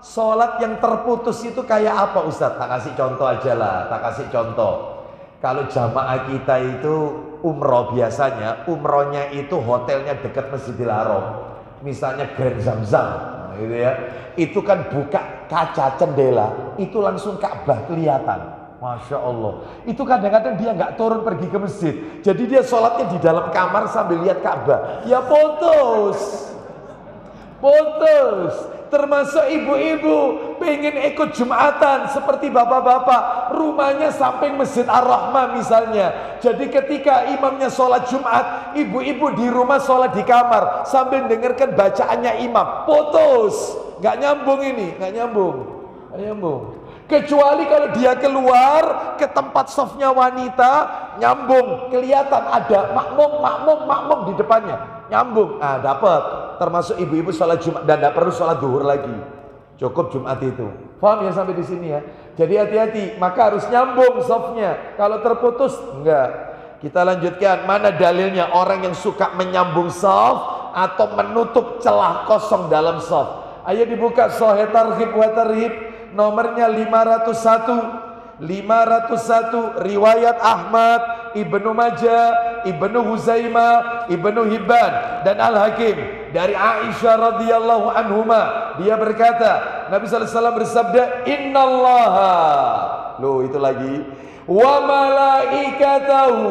A: sholat yang terputus itu kayak apa Ustadz? Tak kasih contoh aja lah, Kalau jamaah kita itu umroh biasanya, umrohnya itu hotelnya dekat Masjidil Haram. Misalnya Grand Zamzam, gitu ya. Itu kan buka kaca jendela, itu langsung Ka'bah kelihatan. Masya Allah. Itu kadang-kadang dia nggak turun pergi ke masjid. Jadi dia sholatnya di dalam kamar sambil lihat Ka'bah. Ya putus. Termasuk ibu-ibu pengen ikut Jumatan seperti bapak-bapak, rumahnya samping Masjid Ar-Rahmah misalnya. Jadi ketika imamnya sholat Jumat, ibu-ibu di rumah sholat di kamar sambil dengarkan bacaannya imam. Putus, nggak nyambung ini, nggak nyambung. Kecuali kalau dia keluar ke tempat softnya wanita, nyambung, kelihatan ada makmum di depannya, nyambung. Ah, dapat. Termasuk ibu-ibu sholat Jumat dan tidak perlu sholat duhur lagi. Cukup Jumat itu. Paham ya sampai di sini ya? Jadi hati-hati, maka harus nyambung softnya. Kalau terputus, enggak. Kita lanjutkan. Mana dalilnya orang yang suka menyambung soft atau menutup celah kosong dalam soft? Ayo dibuka Sahih Targhib wa Tarhib nomornya 501. 501 riwayat Ahmad, Ibnu Majah, Ibnu Huzaimah, Ibnu Hibban dan Al-Hakim dari Aisyah radhiyallahu anhuma. Dia berkata, Nabi sallallahu alaihi wasallam bersabda, "Innallaha." Loh, itu lagi. "Wa malaikatahu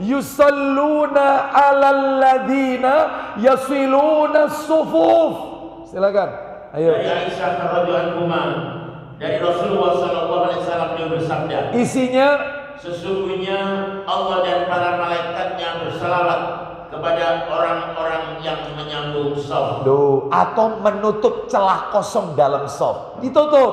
A: yusalluna 'alal ladzina yasiluna as-sufuf." Silakan. Ayo.
D: Dari Aisyah radhiyallahu anha, dari Rasulullah SAW beliau bersabda,
A: isinya,
D: sesungguhnya Allah dan para malaikatnya bersalawat kepada orang-orang yang menyambung shaf.
A: Atau menutup celah kosong dalam shaf. Ditutup.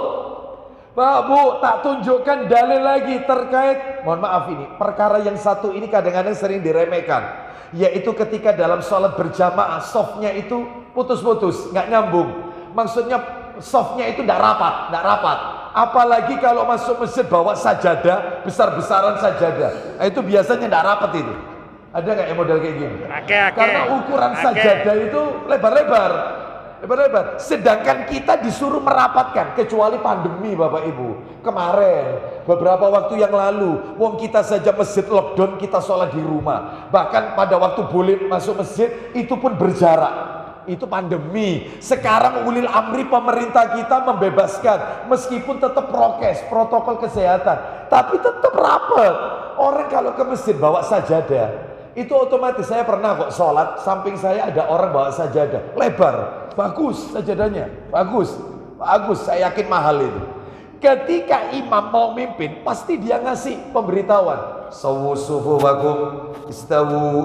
A: Pak, Bu, tak tunjukkan dalil lagi terkait, mohon maaf ini, perkara yang satu ini kadang-kadang sering diremehkan, yaitu ketika dalam sholat berjamaah shafnya itu putus-putus, nggak nyambung. Maksudnya softnya itu tidak rapat. Apalagi kalau masuk masjid bawa sajadah, besar-besaran sajadah. Nah, itu biasanya tidak rapat itu. Ada nggak yang model kayak gini? Karena ukuran sajadah itu lebar-lebar. Sedangkan kita disuruh merapatkan, kecuali pandemi Bapak Ibu. Kemarin, beberapa waktu yang lalu, wong kita saja masjid lockdown, kita sholat di rumah. Bahkan pada waktu boleh masuk masjid, itu pun berjarak. Itu pandemi. Sekarang ulil amri pemerintah kita membebaskan, meskipun tetap prokes, protokol kesehatan, tapi tetap rapat. Orang kalau ke masjid bawa sajadah, itu otomatis. Saya pernah kok sholat, samping saya ada orang bawa sajadah lebar, bagus sajadahnya, bagus. Saya yakin mahal itu. Ketika imam mau mimpin, pasti dia ngasih pemberitahuan. Sawu sufufakum,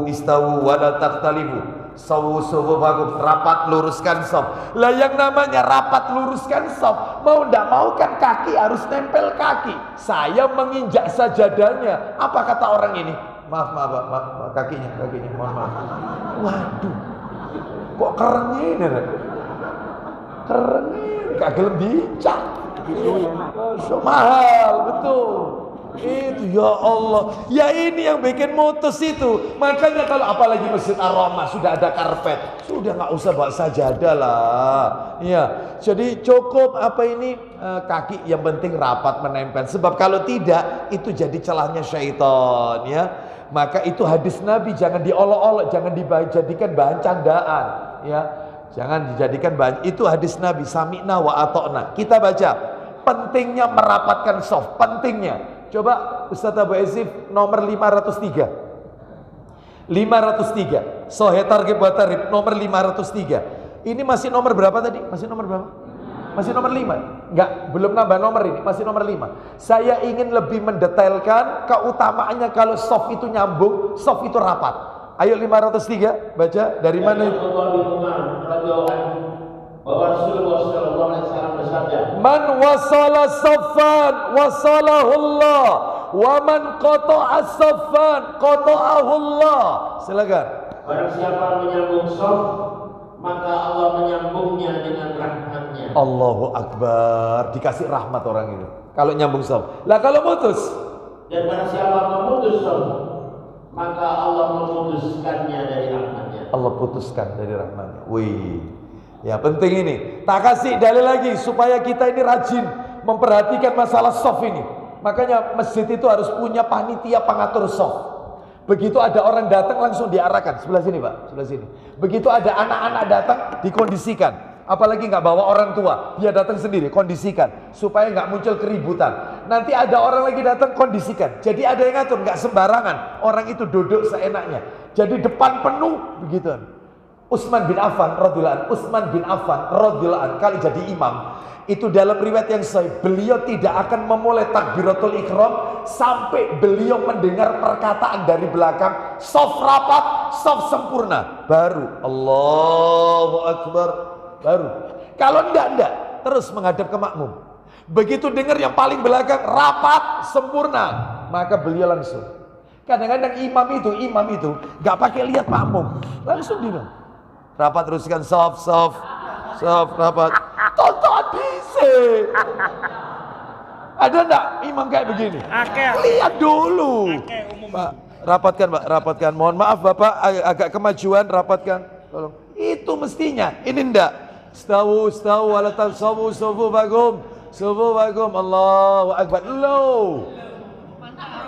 A: istawu wala taktalifu. Sawu sufufakum, rapat luruskan shaf. Lah yang namanya rapat luruskan shaf, mau ndak mau kan kaki harus nempel kaki. Saya menginjak sajadahnya. Apa kata orang ini? Maaf, kakinya, mohon maaf. Waduh, kok kerennya ini? Gak gelem dicak. Mahal, betul. Itu ya Allah. Ya ini yang bikin mutus itu. Makanya kalau apalagi Masjid Ar-Rahmah sudah ada karpet, sudah nggak usah bawa sajadah lah. Ya, jadi cukup kaki yang penting rapat menempel. Sebab kalau tidak itu jadi celahnya syaitan ya. Maka itu hadis Nabi, jangan diolok-olok, jangan dijadikan bahan candaan ya. Jangan dijadikan bahan. Itu hadis Nabi, sami'na wa ata'na. Kita baca pentingnya merapatkan shaf, pentingnya. Coba Ustaz Abu Ezif nomor 503. 503. Sahih Targhib wa Tarhib nomor 503. Ini masih nomor berapa tadi? Masih nomor berapa? Masih nomor 5. Enggak, belum nambah nomor ini, masih nomor 5. Saya ingin lebih mendetailkan keutamaannya kalau shaf itu nyambung, shaf itu rapat. Ayo 503 baca dari mana itu?
D: Bahwa Rasulullah SAW bersabda,
A: Man wasala saffan wasalahullah, wa man qata'a saffan qata'ahullah. Silakan.
D: barang siapa menyambung shaf, maka Allah menyambungnya dengan rahmatnya.
A: Allahu Akbar, dikasih rahmat orang itu kalau nyambung shaf. Lah kalau putus,
D: Dan barang siapa memutus shaf, maka Allah memutuskannya dari rahmatnya.
A: Allah putuskan dari rahmatnya. Wih. Ya penting ini. Tak kasih dalil lagi supaya kita ini rajin memperhatikan masalah shaf ini. Makanya masjid itu harus punya panitia pengatur shaf. Begitu ada orang datang langsung diarahkan sebelah sini Pak, sebelah sini. Begitu ada anak-anak datang dikondisikan. Apalagi nggak bawa orang tua, dia datang sendiri, kondisikan supaya nggak muncul keributan. Nanti ada orang lagi datang, kondisikan. Jadi ada yang ngatur, nggak sembarangan. Orang itu duduk seenaknya. Jadi depan penuh begitu. Utsman bin Affan radhiyallahu anhu kali jadi imam, itu dalam riwayat yang sahih, beliau tidak akan memulai takbiratul ihram sampai beliau mendengar perkataan dari belakang, shaf rapat, shaf sempurna, baru Allahu Akbar, baru. Kalau enggak, terus menghadap ke makmum. Begitu dengar yang paling belakang rapat sempurna, maka beliau langsung. Kadang-kadang imam itu nggak pakai lihat makmum, langsung dia rapat, teruskan shaf rapat. Tonton bisa. Ada enggak imam kayak begini? Lihat dulu. Pak, rapatkan. Mohon maaf Bapak, agak kemajuan, rapatkan. Tolong. Itu mestinya. Ini enggak. Stawu wala tansawu sufufakum. Allahu Akbar. Low.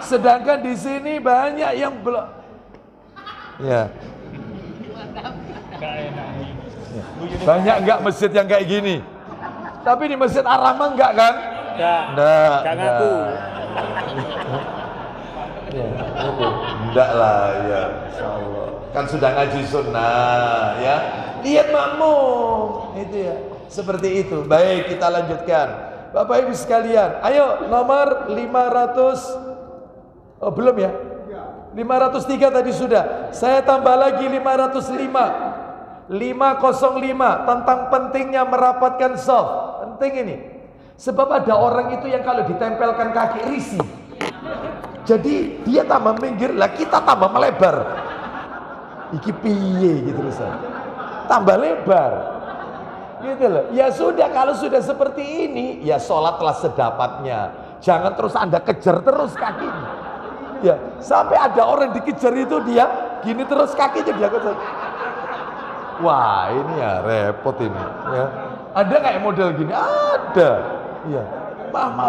A: Sedangkan di sini banyak yang belum. Ya. Banyak enggak masjid yang kayak gini? Tapi di Masjid Ar-Rahman enggak kan? Enggak.
C: Ngaku.
A: Enggak lah ya, insyaallah. Kan sudah ngaji sunnah ya. Lihat makmum itu ya. Seperti itu. Baik, kita lanjutkan. Bapak Ibu sekalian, ayo nomor 500. Oh, belum ya? 503 tadi sudah. Saya tambah lagi 505. 505 tentang pentingnya merapatkan shaf. Penting ini. Sebab ada orang itu yang kalau ditempelkan kaki risih. Jadi dia tambah minggir, lah kita tambah melebar. Iki piye gitu loh. Tambah lebar. Gitu loh. Ya sudah, kalau sudah seperti ini, ya sholatlah sedapatnya. Jangan terus Anda kejar terus kakinya. Ya, sampai ada orang dikejar itu dia gini terus kakinya dia kejar. Wah, ini ya repot ini ya. Ada kayak model gini? Ada. Iya. Mama,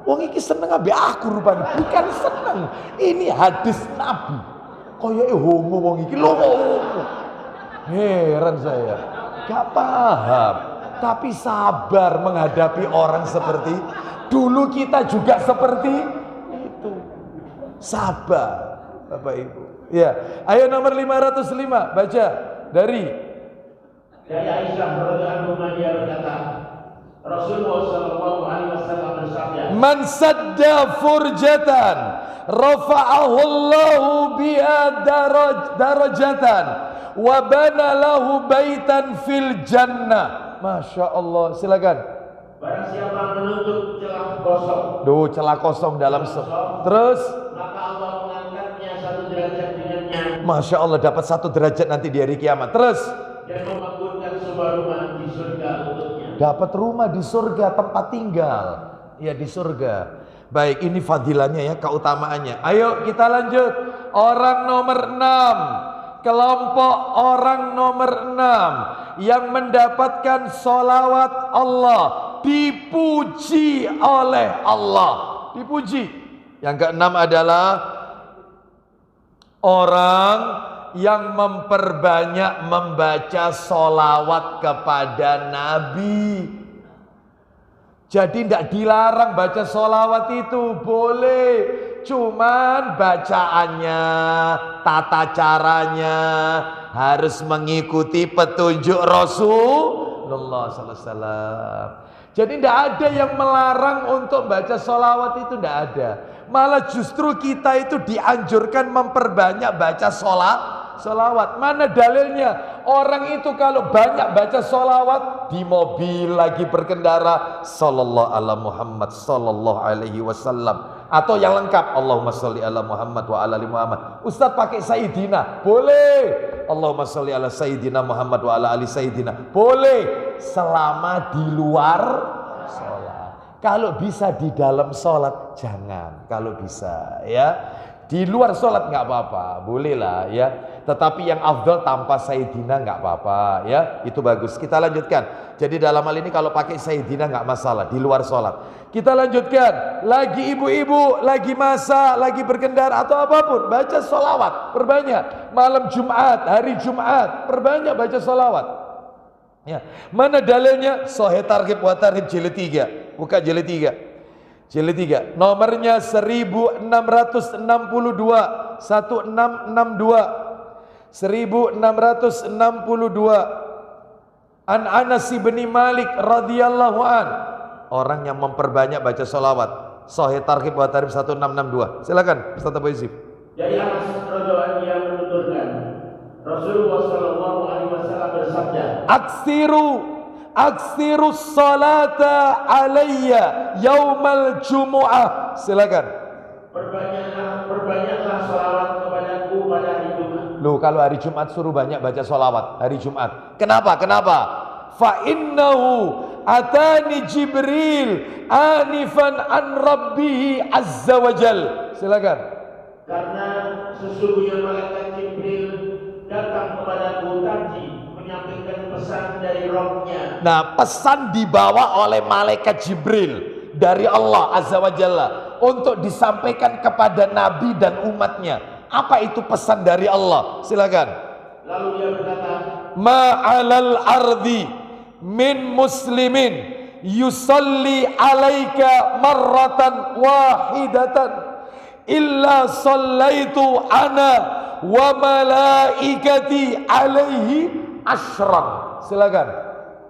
A: wong iki seneng ambe aku rupanya. Bukan seneng. Ini hadis Nabi. Koyoke homo wong iki lho. Heran saya. Gak paham. Tapi sabar menghadapi orang seperti dulu kita juga seperti itu. Sabar, Bapak Ibu. Ya, ayo nomor 505 baca. Dari
D: Aisyah radhiyallahu anha dia berkata, Rasulullah sallallahu alaihi wasallam bersabda,
A: "Man sadda furjatan, rafa'ahu Allahu biha darajatan, wa bana lahu baitan fil jannah." Masya Allah, silakan.
D: Barang siapa menutup celah kosong.
A: Duh, celah kosong dalam terus
D: maka Allah mengangkatnya satu derajat dengannya.
A: Masya Allah, dapat satu derajat nanti di hari kiamat. Terus
D: dan membangunkan sebuah rumah di surga untuknya.
A: dapat rumah di surga, tempat tinggal. Ya, di surga. Baik, ini fadilahnya ya, keutamaannya. Ayo kita lanjut. Orang nomor 6. Kelompok orang nomor 6 yang mendapatkan sholawat Allah, dipuji oleh Allah. Dipuji. Yang keenam adalah orang yang memperbanyak membaca sholawat kepada Nabi. Jadi tidak dilarang baca sholawat itu, boleh. Cuman bacaannya, tata caranya harus mengikuti petunjuk Rasulullah SAW. Jadi tidak ada yang melarang untuk baca sholawat itu, tidak ada. Malah justru kita itu dianjurkan memperbanyak baca sholawat. Mana dalilnya? Orang itu kalau banyak baca sholawat di mobil lagi berkendara, sallallahu ala Muhammad sallallahu alaihi wasallam, atau yang lengkap, Allahumma sholli ala Muhammad wa ala ali Muhammad. Ustaz pakai Sayyidina, boleh. Allahumma sholli ala Sayyidina Muhammad wa ala ali Sayyidina, boleh, selama di luar sholat. Kalau bisa di dalam sholat jangan. Kalau bisa ya, di luar sholat nggak apa-apa, bolehlah ya. Tetapi yang afdal tanpa Sayyidina nggak apa-apa ya, itu bagus. Kita lanjutkan. Jadi dalam hal ini kalau pakai Sayyidina nggak masalah di luar sholat. Kita lanjutkan. Lagi ibu-ibu, lagi masak, lagi berkendara atau apapun, baca sholawat perbanyak. Malam Jumat, hari Jumat, perbanyak baca sholawat. Ya. Mana dalilnya? Sahih Targhib wa Tarhib jilid 3. Buka jilid 3. Jilid 3. Nomornya 1662. 1662. 1662. An Anas bin Malik radhiyallahu an. Orang yang memperbanyak baca sholawat. Sahih Targhib wa Tarhib 1662. Silakan Ustaz Abu Yusuf.
D: Dari Anas radhiyallahu anhu yang menuturkan, Rasulullah sallallahu alaihi wasallam bersabda, Aksiru salata alayya yaumal jumu'ah. Silakan. Perbanyaklah sholawat kepadaku pada hari Jumat.
A: Loh, kalau hari Jumat suruh banyak baca sholawat hari Jumat. Kenapa? Fa innahu atani Jibril anifan an rabbihi azza wa jal. Silakan.
D: Karena sesungguhnya malaikat Jibril datang kepadaku tadi menyampaikan pesan dari Rabb-Nya.
A: Nah, pesan dibawa oleh malaikat Jibril dari Allah azza wa jalla untuk disampaikan kepada Nabi dan umatnya. Apa itu pesan dari Allah? Silakan.
D: Lalu dia berkata,
A: Ma'alal ardi min muslimin yusalli alaika marratan wahidatan illa sallaitu ana wa malaikati alaihi asyran. Silakan.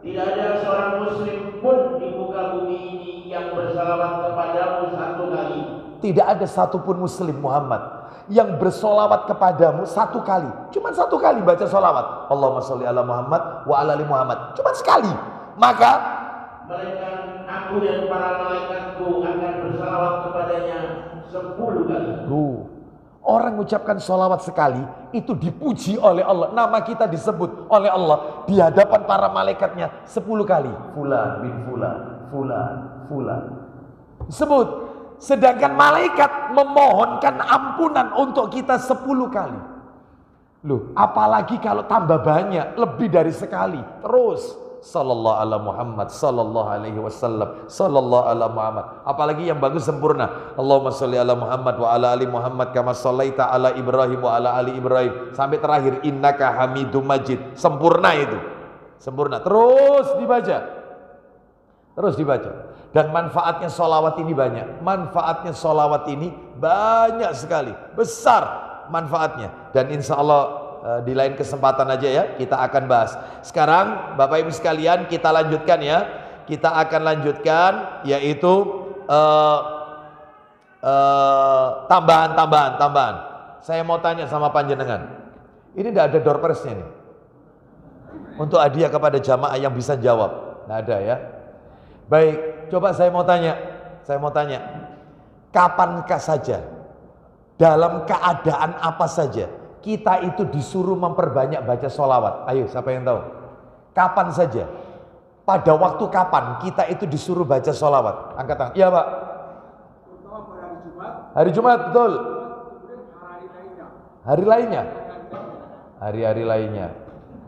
D: tidak ada seorang muslim pun di muka bumi ini yang bersalawat kepadamu satu kali.
A: Tidak ada satupun muslim Muhammad yang bersolawat kepadamu satu kali. Cuma satu kali baca solawat. Allahumma sholli ala Muhammad wa ala ali Muhammad. Cuma sekali. Maka
D: melainkan aku dan para malaikatku akan bersalawat kepadanya 10 kali.
A: Orang mengucapkan solawat sekali itu dipuji oleh Allah. Nama kita disebut oleh Allah di hadapan para malaikatnya 10 kali. Fulan bin fulan, fulan, fulan. Sebut. Sedangkan malaikat memohonkan ampunan untuk kita 10 kali. Loh, apalagi kalau tambah banyak, lebih dari sekali. Terus sallallahu ala Muhammad, sallallahu alaihi wasallam, sallallahu ala Muhammad. Apalagi yang bagus sempurna. Allahumma sholli ala Muhammad wa ala ali Muhammad kama shallaita ala Ibrahim wa ala ali Ibrahim. Sampai terakhir innaka Hamidum Majid. Sempurna itu. Sempurna. Terus dibaca. Terus dibaca. Dan manfaatnya sholawat ini banyak. Manfaatnya sholawat ini banyak sekali. Besar manfaatnya. Dan insya Allah di lain kesempatan aja ya kita akan bahas. Sekarang Bapak Ibu sekalian kita lanjutkan ya. Kita akan lanjutkan yaitu tambahan. Saya mau tanya sama panjenengan. Ini tidak ada door prize-nya nih. Untuk hadiah kepada jamaah yang bisa jawab. Tidak ada ya. Baik, coba saya mau tanya. Kapankah saja, dalam keadaan apa saja, kita itu disuruh memperbanyak baca sholawat? Ayo, siapa yang tahu? Kapan saja? Pada waktu kapan kita itu disuruh baca sholawat? Angkat tangan. Iya Pak. Hari Jumat, betul. Hari lainnya? Hari-hari lainnya.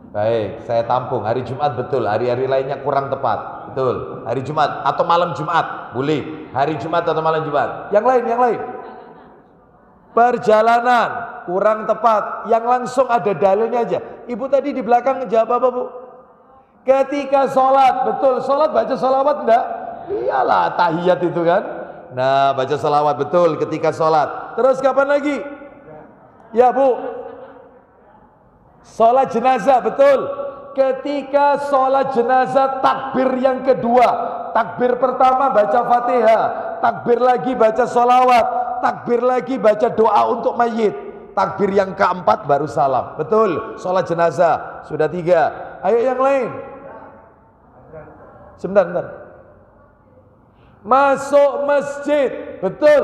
A: Baik, saya tampung. Hari Jumat betul. Hari-hari lainnya kurang tepat. Betul. Hari Jumat atau malam Jumat boleh. Hari Jumat atau malam Jumat. Yang lain. Perjalanan kurang tepat. Yang langsung ada dalilnya aja. Ibu tadi di belakang jawab apa Bu? Ketika sholat. Betul. Sholat baca sholawat enggak? Iyalah tahiyat itu kan. Nah baca sholawat betul ketika sholat. Terus kapan lagi? Ya Bu. Sholat jenazah betul. Ketika sholat jenazah takbir yang kedua. Takbir pertama baca Fatihah. Takbir lagi baca sholawat. Takbir lagi baca doa untuk mayit. Takbir yang keempat baru salam. Betul. Sholat jenazah sudah 3. Ayo yang lain. Sebentar. Masuk masjid. Betul.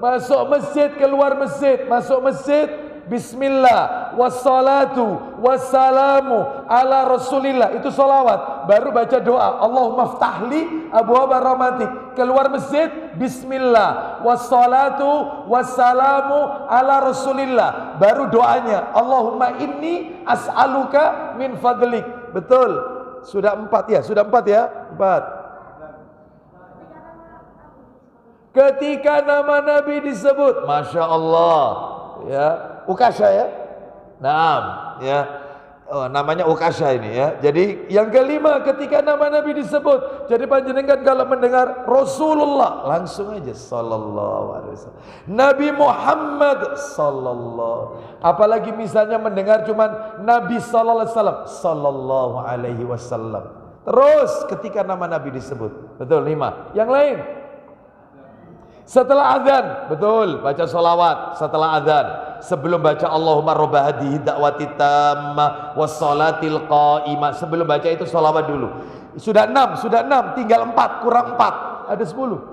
A: Masuk masjid, keluar masjid. Masuk masjid. Bismillah wassalatu wassalamu ala rasulillah. Itu sholawat. Baru baca doa Allahumma ftahli abwaaba rahmatik. Keluar masjid Bismillah wassalatu wassalamu ala rasulillah. Baru doanya Allahumma inni as'aluka min fadlik. Betul. Sudah 4 ya? Sudah 4 ya? 4. Ketika nama Nabi disebut, Masya Allah ya, Ukasha ya. Naam ya. namanya Ukasha ini ya. Jadi yang kelima ketika nama Nabi disebut, jadi panjenengan kalau mendengar Rasulullah langsung aja sallallahu alaihi wasallam. Nabi Muhammad sallallahu. Apalagi misalnya mendengar cuman Nabi sallallahu alaihi wasallam. Terus ketika nama Nabi disebut, betul 5. Yang lain setelah azan, betul, baca sholawat setelah azan. Sebelum baca Allahumma robba hadhihi da'wati tammah wassalatil qa'imah. Sebelum baca itu sholawat dulu. Sudah 6, tinggal 4, kurang 4. Ada 10.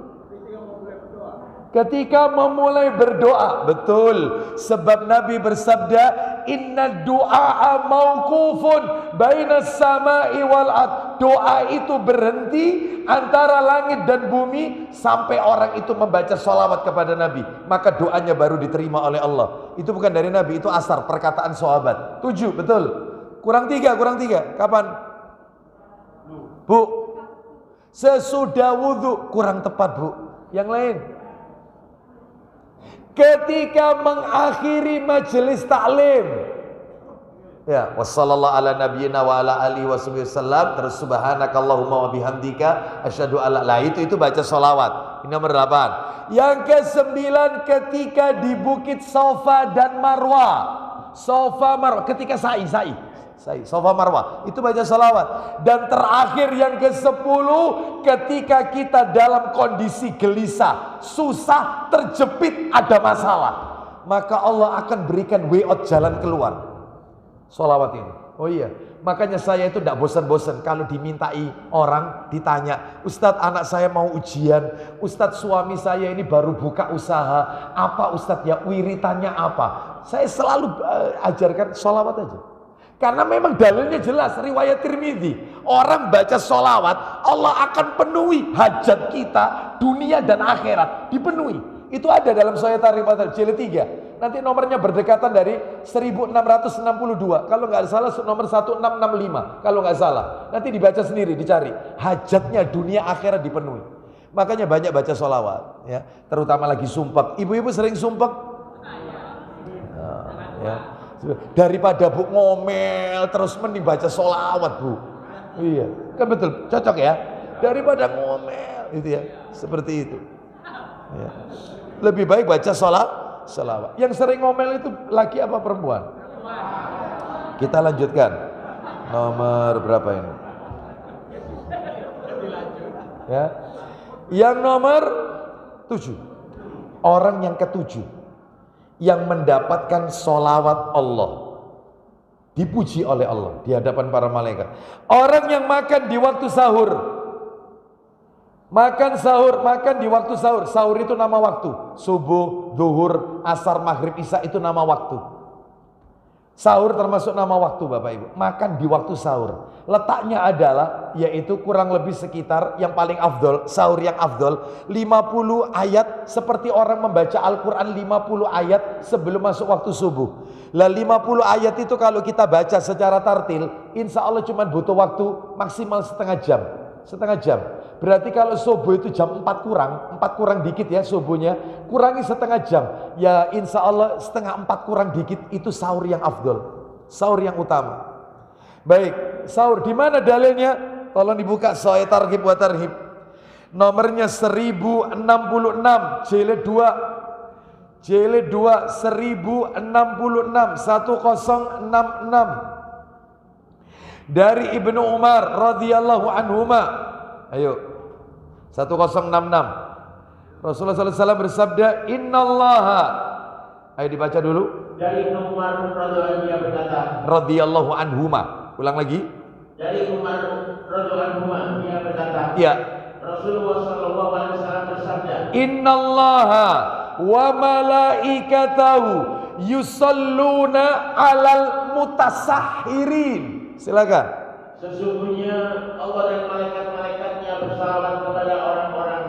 A: Ketika memulai berdoa, betul. Sebab Nabi bersabda, inna du'a mauqufun bainas sama'i wal ard. Doa itu berhenti antara langit dan bumi sampai orang itu membaca sholawat kepada Nabi. Maka doanya baru diterima oleh Allah. Itu bukan dari Nabi, itu asar, perkataan sahabat. 7, betul. Kurang 3. Kapan? Bu. Sesudah wudhu, kurang tepat, Bu. Yang lain? Ketika mengakhiri majelis taklim. Ya, wassallallahu ala nabiyyina wa ala alihi wasallam. Terus subhanakallahumma wa bihamdika asyhadu alla. Lah itu baca sholawat. Ini nomor 8. Yang ke-9 ketika di Bukit Safa dan Marwah. Safa Marwah ketika sa'i Safa Marwah itu baca sholawat. Dan terakhir yang ke-10 ketika kita dalam kondisi gelisah, susah, terjepit, ada masalah, maka Allah akan berikan way out, jalan keluar. Sholawat ini. Oh iya, makanya saya itu tidak bosan-bosan kalau dimintai orang, ditanya, Ustadz anak saya mau ujian, Ustadz suami saya ini baru buka usaha, apa Ustadz ya wiritannya apa? Saya selalu ajarkan sholawat aja. Karena memang dalilnya jelas, riwayat Tirmidzi, orang baca sholawat Allah akan penuhi hajat kita dunia dan akhirat, dipenuhi. Itu ada dalam Sahih Tarikh jilid 3. Nanti nomornya berdekatan dari 1662. Kalau nggak salah nomor 1665. Kalau nggak salah, nanti dibaca sendiri, dicari. Hajatnya dunia akhirat dipenuhi. Makanya banyak baca sholawat, ya. Terutama lagi sumpek. Ibu-ibu sering sumpek? Nah, ya. Daripada Bu ngomel terus mending baca sholawat, Bu. Iya, kan betul, cocok ya. Daripada ngomel, itu ya, seperti itu. Ya. Lebih baik baca sholawat. Yang sering ngomel itu laki apa perempuan? Kita lanjutkan. Nomor berapa ini? Ya. Yang nomor 7. Orang yang ke-7 yang mendapatkan sholawat Allah, dipuji oleh Allah di hadapan para malaikat. Orang yang makan di waktu sahur, makan di waktu sahur. Sahur itu nama waktu. Subuh, zuhur, asar, maghrib, isya itu nama waktu. Sahur termasuk nama waktu, Bapak Ibu. Makan di waktu sahur. Letaknya adalah yaitu kurang lebih sekitar yang paling afdol, sahur yang afdol 50 ayat, seperti orang membaca Al-Quran 50 ayat sebelum masuk waktu subuh. Lah 50 ayat itu kalau kita baca secara tartil, insya Allah cuma butuh waktu maksimal setengah jam. Berarti kalau subuh itu jam 4 kurang dikit ya subuhnya, kurangi setengah jam. Ya insya Allah setengah 4 kurang dikit itu sahur yang afdol, sahur yang utama. Baik, sahur di mana dalilnya? Tolong dibuka Sahih Targhib wa Tarhib. Nomornya 1066, jilid 2. Jilid 2 1066 1066. Dari Ibnu Umar radhiyallahu anhuma. Ayo 1066. Rasulullah SAW bersabda, Innallaha. Ayo dibaca dulu.
D: Dari Ibnu Umar
A: radhiyallahu anhuma. Ulang lagi.
D: Dari Umar radhiyallahu anhu dia berkata,
A: ya.
D: Rasulullah SAW bersabda,
A: Innallaha wa malaikatahu yusalluna 'alal mutasahhirin. Silakan.
D: Sesungguhnya Allah dan malaikat-malaikatnya bersalawat kepada orang-orang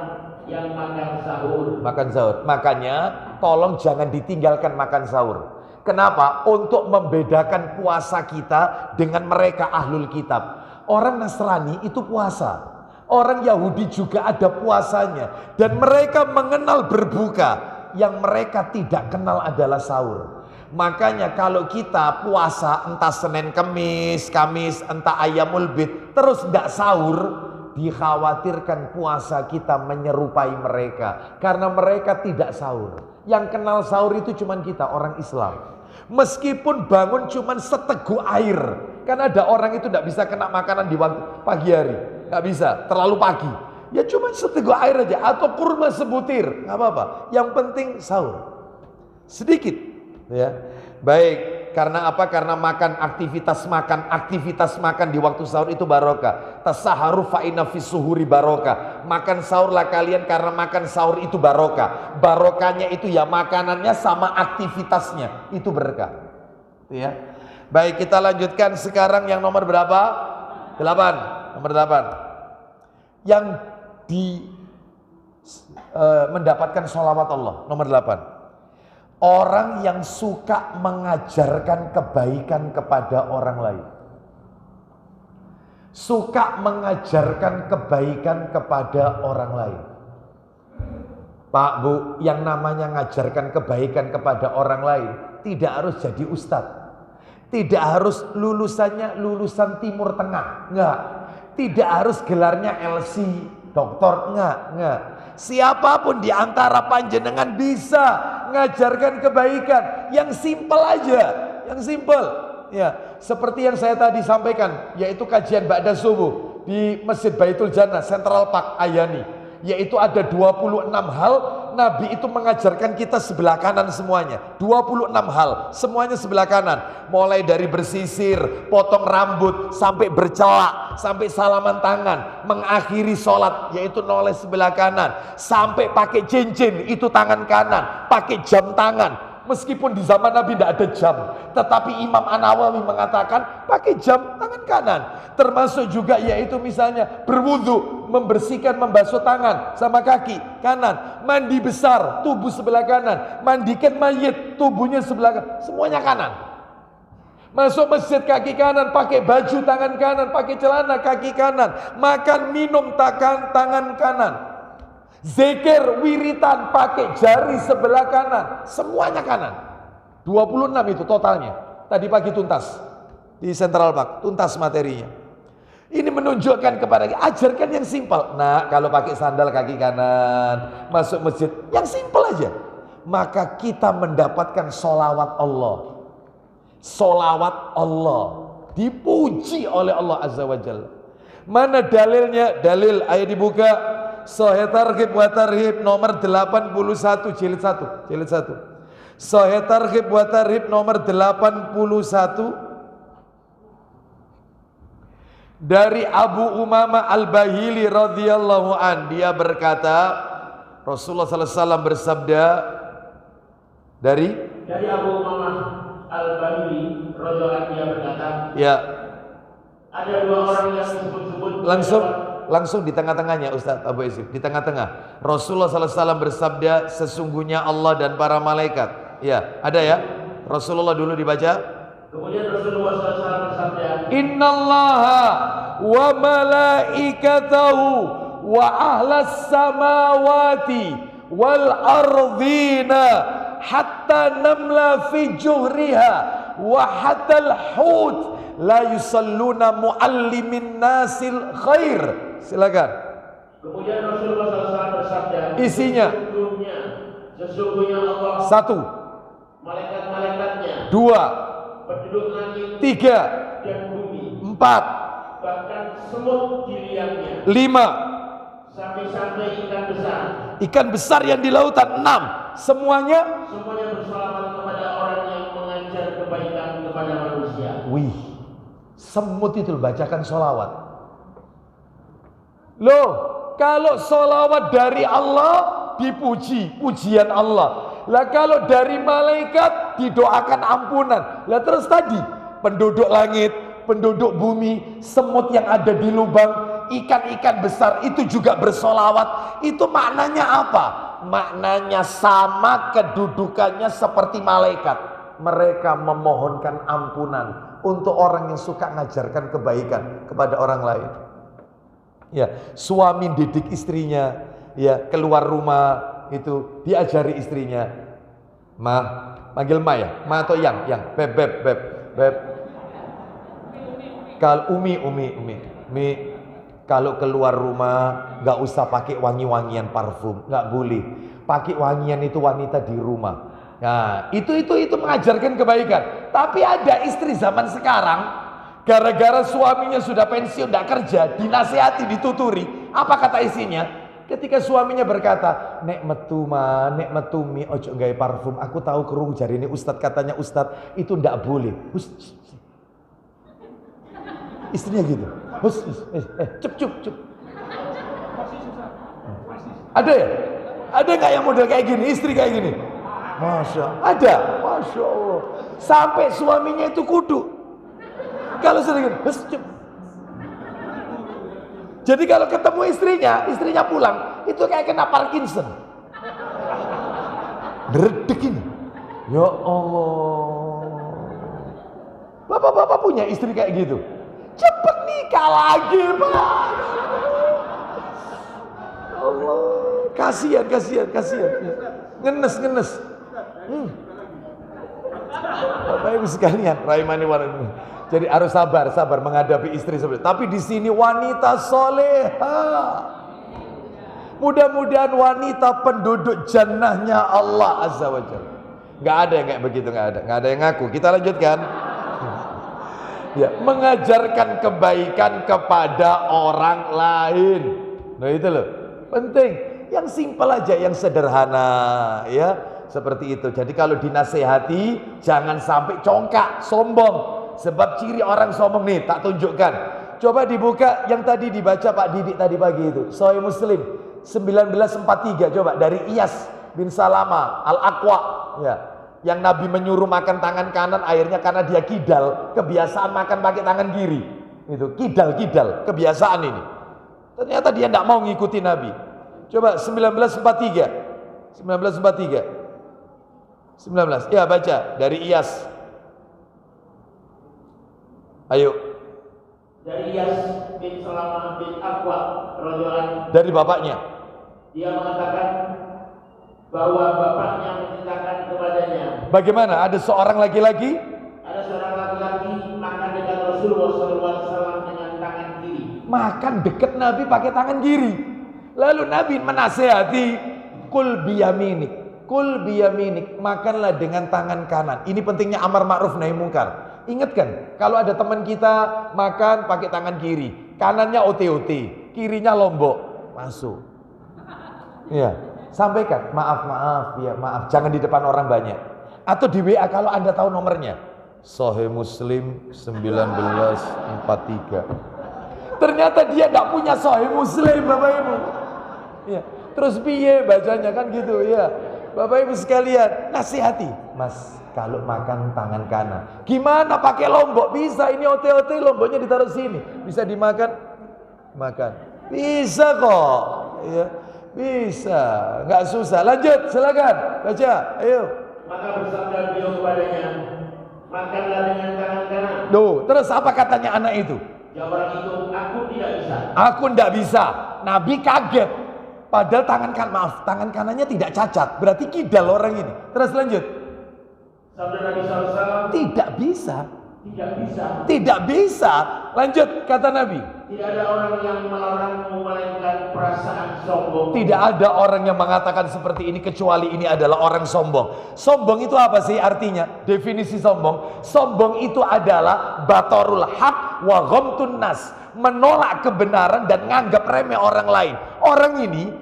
D: yang makan sahur.
A: Makan sahur. Makanya tolong jangan ditinggalkan makan sahur. Kenapa? Untuk membedakan puasa kita dengan mereka ahlul kitab. Orang Nasrani itu puasa. Orang Yahudi juga ada puasanya. Dan mereka mengenal berbuka. Yang mereka tidak kenal adalah sahur. Makanya kalau kita puasa entah Senin Kamis, entah Ayyamul Bid, terus tidak sahur, dikhawatirkan puasa kita menyerupai mereka. Karena mereka tidak sahur. Yang kenal sahur itu cuma kita, orang Islam. Meskipun bangun cuma seteguk air. Kan ada orang itu tidak bisa kena makanan di waktu pagi hari. Nggak bisa, terlalu pagi. Ya cuma seteguk air aja. Atau kurma sebutir, nggak apa-apa. Yang penting sahur. Sedikit. Ya, baik. Karena apa? Karena aktivitas makan di waktu sahur itu barokah. Tasaharu fa inna fis suhuri barokah. Makan sahurlah kalian karena makan sahur itu barokah. Barokahnya itu ya makanannya sama aktivitasnya itu berkah. Ya. Baik, kita lanjutkan sekarang yang nomor berapa? 8. Nomor 8. Yang mendapatkan sholawat Allah. Nomor 8. Orang yang suka mengajarkan kebaikan kepada orang lain. Suka mengajarkan kebaikan kepada orang lain. Pak, Bu, yang namanya mengajarkan kebaikan kepada orang lain tidak harus jadi ustadz. Tidak harus lulusannya lulusan Timur Tengah. Enggak. Tidak harus gelarnya LC, doktor. Enggak. Siapapun di antara panjenengan bisa ngajarkan kebaikan yang simpel aja, yang simpel. Ya, seperti yang saya tadi sampaikan, yaitu kajian ba'da subuh di Masjid Baitul Jannah Central Park Ayani, yaitu ada 26 hal Nabi itu mengajarkan kita sebelah kanan semuanya. 26 hal, semuanya sebelah kanan. Mulai dari bersisir, potong rambut, sampai bercelak, sampai salaman tangan, mengakhiri sholat, yaitu noleh sebelah kanan, sampai pakai cincin, itu tangan kanan, pakai jam tangan. Meskipun di zaman Nabi tidak ada jam, tetapi Imam An-Nawawi mengatakan pakai jam tangan kanan. Termasuk juga yaitu misalnya berwudu, membersihkan, membasuh tangan sama kaki kanan. Mandi besar, tubuh sebelah kanan. Mandikan mayit, tubuhnya sebelah kanan. Semuanya kanan. Masuk masjid kaki kanan, pakai baju tangan kanan, pakai celana kaki kanan. Makan minum tangan kanan. Zikir, wiritan, pakai jari sebelah kanan. Semuanya kanan. 26 itu totalnya. Tadi pagi tuntas. Di Central Park. Tuntas materinya. Ini menunjukkan kepada kita. Ajarkan yang simpel. Nah, kalau pakai sandal kaki kanan. Masuk masjid. Yang simpel aja. Maka kita mendapatkan sholawat Allah. Sholawat Allah. Dipuji oleh Allah Azza wa Jalla. Mana dalilnya? Dalil, ayo dibuka. Sahih Targhib wa Tarhib nomor 81 jilid 1. Sahih Targhib wa Tarhib nomor 81 dari Abu Umamah Al-Bahili radhiyallahu an, dia berkata Rasulullah sallallahu alaihi wasallam bersabda dari
D: Abu Umamah Al-Bahili radhiyallahu an, dia berkata,
A: ya,
D: ada dua orang yang disebut-sebut
A: langsung di tengah-tengahnya Ustaz Abu Izib, di tengah-tengah. Rasulullah sallallahu alaihi wasallam bersabda, sesungguhnya Allah dan para malaikat. Ya, ada ya? Rasulullah dulu dibaca.
D: Kemudian Rasulullah sallallahu alaihi wasallam bersabda,
A: Innallaha wa malaikatahu wa ahlas samawati wal ardina hatta namla fi juhriha wa hatta al-hut la yusalluna muallimin nasil khair. Silakan.
D: Kemudian Rasulullah SAW bersabda,
A: isinya
D: sesungguhnya Allah,
A: 1,
D: malaikat-malaikatnya,
A: 2,
D: penduduk langit,
A: 3,
D: dan bumi,
A: 4,
D: bahkan semut di liangnya,
A: 5,
D: sampai-sampai
A: ikan besar yang di lautan, 6. Semuanya
D: bersalawat kepada orang yang mengajar kebaikan kepada manusia.
A: Wih, semut itu bacakan sholawat. Loh, kalau sholawat dari Allah dipuji, pujian Allah. Lah kalau dari malaikat didoakan ampunan. Lah terus tadi penduduk langit, penduduk bumi, semut yang ada di lubang, ikan-ikan besar itu juga bersolawat. Itu maknanya apa? Maknanya sama, kedudukannya seperti malaikat. Mereka memohonkan ampunan untuk orang yang suka ngajarkan kebaikan kepada orang lain. Ya, suami didik istrinya, ya, keluar rumah itu diajari istrinya. Ma, panggil Ma ya? Ma atau yang? Beb. Kalau Umi. Kalau keluar rumah nggak usah pakai wangi-wangian parfum, nggak boleh. Pakai wangian itu wanita di rumah. Nah, itu mengajarkan kebaikan. Tapi ada istri zaman sekarang, gara-gara suaminya sudah pensiun, nggak kerja, dinasihati, dituturi. Apa kata istrinya? Ketika suaminya berkata, nek metu mi, ojo gawe parfum. Aku tahu kerung jari ini Ustadz, katanya Ustadz itu ndak boleh. Istrinya gitu. Cup. Ada ya? Ada nggak yang model kayak gini? Istri kayak gini? Masya Allah. Sampai suaminya itu kudu. Kalau sering cup. Jadi kalau ketemu istrinya pulang, itu kayak kena Parkinson. Dredeg ini. Ya Allah. Bapak-bapak punya istri kayak gitu? Cepet nikah lagi, Pak. Allah, kasihan. Ngenes. Bapak Ibu sekalian, rahimani wa rahimani. Jadi harus sabar menghadapi istri seperti itu. Tapi di sini wanita soleha. Mudah-mudahan wanita penduduk jannahnya Allah Azza wa Jalla. Gak ada yang kayak begitu, gak ada yang ngaku. Kita lanjutkan. Ya, mengajarkan kebaikan kepada orang lain. Nah itu loh, penting. Yang simpel aja, yang sederhana, ya seperti itu. Jadi kalau dinasehati, jangan sampai congkak, sombong. Sebab ciri orang sombong nih, tak tunjukkan. Coba dibuka yang tadi dibaca Pak Didik tadi pagi itu, Sahih Muslim 1943. Coba dari Iyas bin Salama Al-Aqwa, ya. Yang Nabi menyuruh makan tangan kanan, akhirnya karena dia kidal, kebiasaan makan pakai tangan kiri. Itu kidal, kebiasaan ini. Ternyata dia tidak mau ngikuti Nabi. Coba 1943. Ya baca dari Iyas. Ayo.
D: Dari Iyas bin Salamah bin Aqwa radhiyallahu
A: dari bapaknya.
D: Dia mengatakan bahwa bapaknya menceritakan kepadanya.
A: Bagaimana? Ada seorang laki-laki
D: makan dekat Rasulullah SAW dengan tangan kiri.
A: Makan dekat Nabi pakai tangan kiri. Lalu Nabi menasehati, kul biyaminik, makanlah dengan tangan kanan. Ini pentingnya amar ma'ruf nahi mungkar. Ingat kan, kalau ada teman kita makan pakai tangan kiri, kanannya OT, kirinya lombok, masuk. Ya, sampaikan, maaf, jangan di depan orang banyak. Atau di WA kalau Anda tahu nomornya. Sahih Muslim 1943. Ternyata dia enggak punya Sahih Muslim, Bapak Ibu. Ya, terus piye bacanya kan gitu ya. Bapak Ibu sekalian, nasihati. Mas, kalau makan tangan kanan. Gimana pakai lombok? Bisa, ini OT lomboknya ditaruh sini. Bisa dimakan? Makan. Bisa kok. Ya. Bisa, nggak susah. Lanjut, silakan baca. Ayo.
D: Maka bersabda beliau kepadanya, makanlah dengan tangan kanan.
A: Duh, terus apa katanya anak itu?
D: Jawab orang itu, aku tidak bisa.
A: Aku tidak bisa. Nabi kaget. Padahal tangan kanannya tidak cacat. Berarti kidal orang ini. Terus lanjut.
D: Sabda Nabi SAW.
A: Tidak bisa. Lanjut kata Nabi.
D: Tidak ada orang yang melarangmu melainkan perasaan sombong.
A: Tidak ada orang yang mengatakan seperti ini kecuali ini adalah orang sombong. Sombong itu apa sih artinya? Definisi sombong. Sombong itu adalah batorul haq wa ghamtun nas. Menolak kebenaran dan nganggap remeh orang lain. Orang ini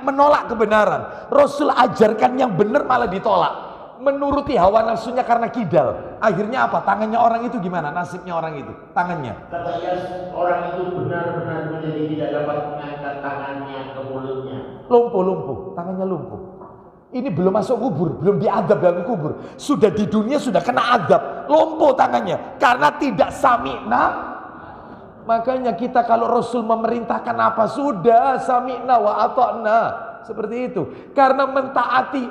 A: menolak kebenaran. Rasul ajarkan yang benar malah ditolak. Menuruti hawa nafsunya karena kidal. Akhirnya apa? Tangannya orang itu gimana? Nasibnya orang itu, tangannya.
D: Kata Iyas, orang itu benar-benar menjadi tidak dapat mengangkat tangannya ke mulutnya.
A: Lumpuh, tangannya lumpuh. Ini belum masuk kubur, belum diadab dalam kubur. Sudah di dunia sudah kena adab. Lumpuh tangannya karena tidak sami'na. Makanya kita kalau Rasul memerintahkan apa? Sudah sami'na wa ata'na. Seperti itu. Karena mentaati,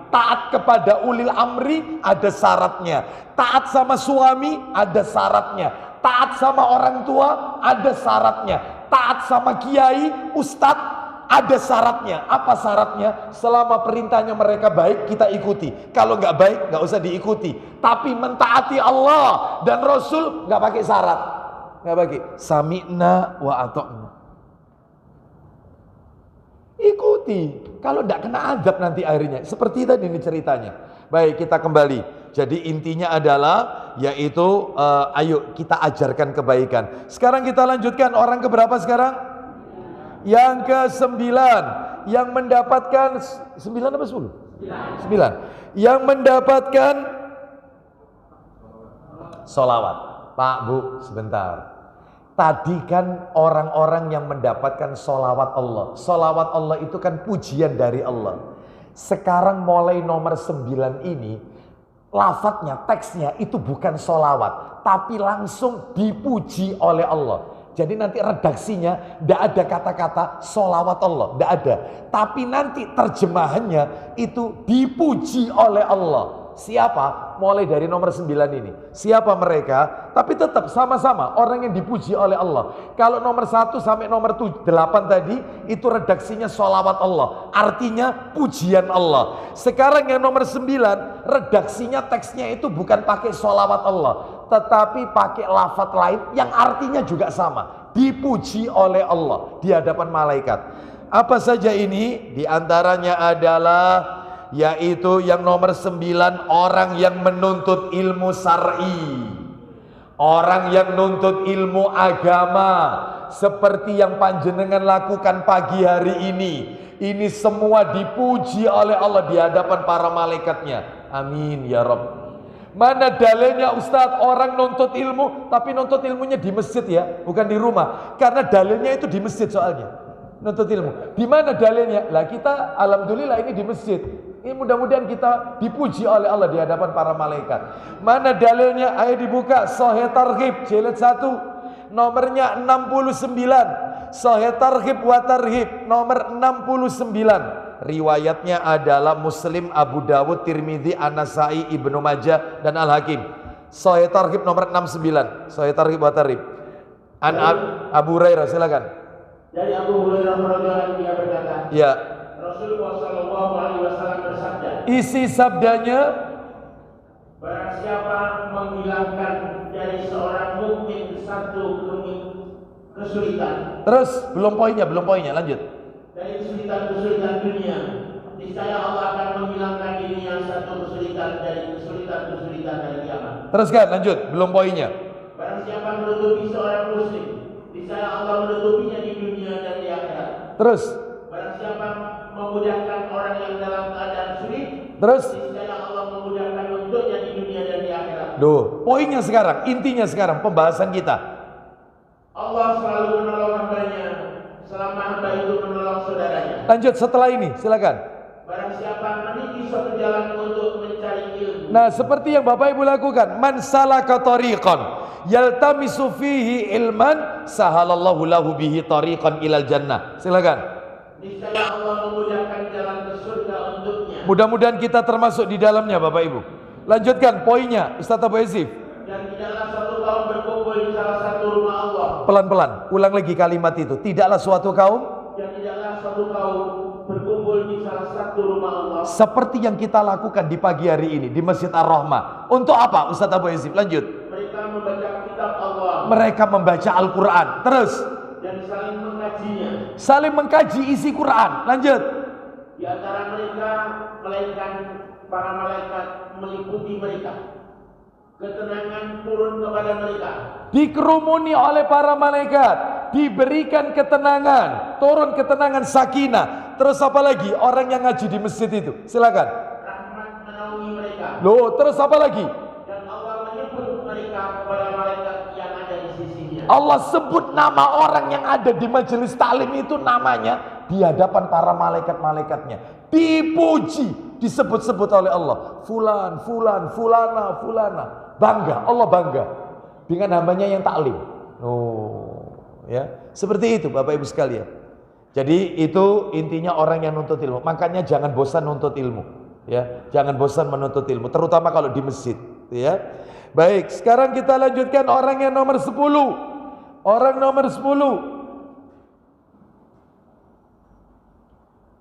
A: taat kepada ulil amri ada syaratnya. Taat sama suami ada syaratnya. Taat sama orang tua ada syaratnya. Taat sama kiai, ustadz ada syaratnya. Apa syaratnya? Selama perintahnya mereka baik, kita ikuti. Kalau nggak baik, nggak usah diikuti. Tapi mentaati Allah dan Rasul nggak pakai syarat. Nggak pakai sami'na wa ata'na. Ikuti. Kalau nggak kena azab nanti akhirnya. Seperti tadi ini ceritanya. Baik, kita kembali. Jadi intinya adalah yaitu ayo kita ajarkan kebaikan. Sekarang kita lanjutkan orang keberapa sekarang? Yang ke-9 yang mendapatkan 9 apa 10? 9. Yang mendapatkan sholawat. Pak, Bu, sebentar. Tadi kan orang-orang yang mendapatkan sholawat Allah. Sholawat Allah itu kan pujian dari Allah. Sekarang mulai nomor 9 ini, lafadznya, teksnya itu bukan sholawat, tapi langsung dipuji oleh Allah. Jadi nanti redaksinya tidak ada kata-kata sholawat Allah, tidak ada. Tapi nanti terjemahannya itu dipuji oleh Allah. Siapa? Mulai dari nomor 9 ini. Siapa mereka? Tapi tetap sama-sama orang yang dipuji oleh Allah. Kalau nomor 1 sampai nomor 8 tadi itu redaksinya sholawat Allah. Artinya pujian Allah. Sekarang yang nomor 9 redaksinya teksnya itu bukan pakai sholawat Allah, tetapi pakai lafaz lain yang artinya juga sama. Dipuji oleh Allah di hadapan malaikat. Apa saja ini? Di antaranya adalah yaitu yang nomor 9 orang yang menuntut ilmu syar'i. Orang yang nuntut ilmu agama seperti yang panjenengan lakukan pagi hari ini. Ini semua dipuji oleh Allah di hadapan para malaikatnya. Amin ya Rabb. Mana dalilnya Ustadz orang nuntut ilmu tapi nuntut ilmunya di masjid ya, bukan di rumah. Karena dalilnya itu di masjid soalnya. Nuntut ilmu. Di mana dalilnya? Lah kita alhamdulillah ini di masjid. Ini mudah-mudahan kita dipuji oleh Allah di hadapan para malaikat. Mana dalilnya? Ayo dibuka Sahih Targhib jilid 1 nomornya 69. Sahih Targhib wa Tarhib nomor 69. Riwayatnya adalah Muslim, Abu Dawud, Tirmidzi, An-Nasai, Ibnu Majah dan Al-Hakim. Sahih Targhib nomor 69. Sahih Targhib wa Tarhib. Abu Hurairah, silakan.
D: Dari Abu Hurairah radhiyallahu anhu dia berkata,
A: ya,
D: Rasulullah sallallahu alaihi wasallam bersabda,
A: isi sabdanya,
D: barang siapa menghilangkan dari seorang mukmin satu kesulitan.
A: Terus belum poinnya, lanjut.
D: Dari kesulitan-kesulitan dunia, niscaya Allah akan menghilangkan dirinya satu kesulitan dari kesulitan-kesulitan dari kiamat.
A: Teruskan, lanjut, belum poinnya.
D: Barang siapa menutupi seorang muslim, niscaya Allah menutupinya di dunia dan di akhirat.
A: Terus.
D: Barang siapa memudahkan orang yang dalam keadaan sulit,
A: terus.
D: niscaya Allah memudahkan untuknya di dunia dan di akhirat.
A: Poinnya sekarang, intinya sekarang pembahasan kita.
D: Allah selalu menolong hambanya selama hamba itu menolong saudaranya.
A: Lanjut setelah ini, silakan.
D: Barang siapa meniti suatu jalan untuk mencari ilmu.
A: Nah, seperti yang Bapak Ibu lakukan, man salaka tariqan yaltamisu fihi ilman sahalallahu lahu bihi tariqan ilal jannah. Silakan.
D: Niscaya Allah memudahkan jalan ke surga untuknya.
A: Mudah-mudahan kita termasuk di dalamnya, Bapak Ibu. Lanjutkan poinnya, Ustaz Abu Yazid.
D: Dan tidaklah suatu kaum berkumpul di salah satu rumah Allah.
A: Pelan-pelan, ulang lagi kalimat itu. Tidaklah suatu kaum.
D: Dan tidaklah suatu kaum berkumpul di salah satu rumah Allah.
A: Seperti yang kita lakukan di pagi hari ini di Masjid Ar-Rahmah. Untuk apa, Ustaz Abu Yazid? Lanjut.
D: Mereka membaca kitab Allah.
A: Mereka membaca Al-Quran. Terus.
D: Dan saling mengkajinya.
A: Saling mengkaji isi Quran. Lanjut.
D: Di antara mereka melainkan para malaikat meliputi mereka. Ketenangan turun kepada mereka.
A: Dikerumuni oleh para malaikat, diberikan ketenangan, turun ketenangan sakinah. Terus apa lagi? Orang yang ngaji di masjid itu, silakan.
D: Rahmat menaungi mereka.
A: Terus apa lagi?
D: Dan Allah menyebut mereka kepada malaikat yang ada di sisinya.
A: Allah sebut nama orang yang ada di majelis taklim itu namanya di hadapan para malaikat-malaikatnya. Dipuji, disebut-sebut oleh Allah. Fulan, fulan, fulana, fulana. Bangga, Allah bangga dengan hambanya yang taklim. Ya, seperti itu Bapak Ibu sekalian. Jadi itu intinya orang yang nuntut ilmu. Makanya jangan bosan nuntut ilmu, ya. Jangan bosan menuntut ilmu, terutama kalau di masjid, ya. Baik, sekarang kita lanjutkan orang yang nomor 10. Orang nomor 10.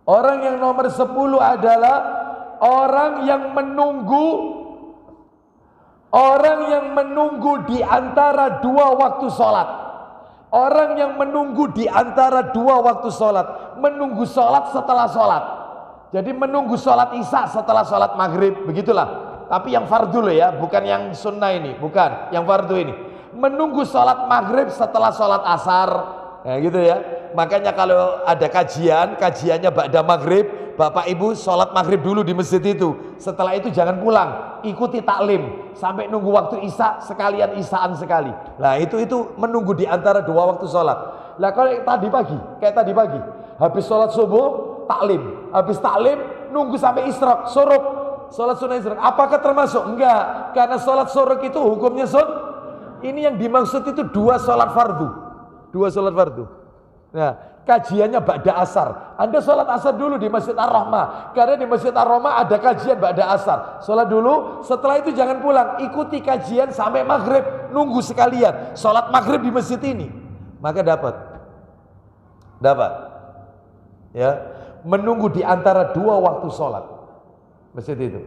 A: Orang yang nomor 10 adalah orang yang menunggu di antara dua waktu sholat. Orang yang menunggu di antara dua waktu sholat, menunggu sholat setelah sholat. Jadi menunggu sholat isya setelah sholat maghrib, begitulah. Tapi yang fardu loh ya, bukan yang sunnah ini, bukan yang fardu ini. Menunggu sholat maghrib setelah sholat asar, ya gitu ya. Makanya kalau ada kajiannya ba'da maghrib, Bapak Ibu sholat maghrib dulu di masjid itu. Setelah itu jangan pulang, ikuti taklim sampai nunggu waktu isya, sekalian isyaan sekali. Nah itu menunggu di antara dua waktu sholat. Lah kalau kayak tadi pagi, habis sholat subuh taklim, habis taklim nunggu sampai isyraq, syuruk, sholat sunnah isyraq. Apakah termasuk? Enggak, karena sholat syuruk itu hukumnya ini yang dimaksud itu dua sholat fardu. Nah, kajiannya ba'da asar. Anda sholat asar dulu di Masjid Ar-Rahmah. Karena di Masjid Ar-Rahmah ada kajian ba'da asar. Sholat dulu, setelah itu jangan pulang. Ikuti kajian sampai maghrib. Nunggu sekalian. Sholat maghrib di masjid ini. Maka dapat. Ya, menunggu di antara dua waktu sholat. Masjid itu.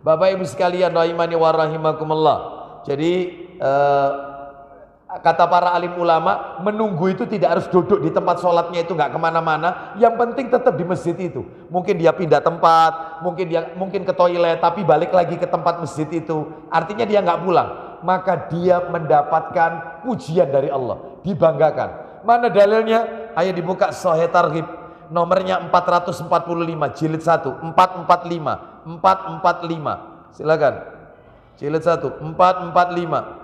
A: Bapak Ibu sekalian, rahimani wa rahimakumullah. Jadi, kata para alim ulama, menunggu itu tidak harus duduk di tempat sholatnya, itu nggak kemana-mana. Yang penting tetap di masjid itu. Mungkin dia pindah tempat, mungkin ke toilet, tapi balik lagi ke tempat masjid itu. Artinya dia nggak pulang. Maka dia mendapatkan pujian dari Allah, dibanggakan. Mana dalilnya? Ayo dibuka Sahih Targhib, nomornya 445, jilid 1, 445. Silakan. Jilid 1, 445.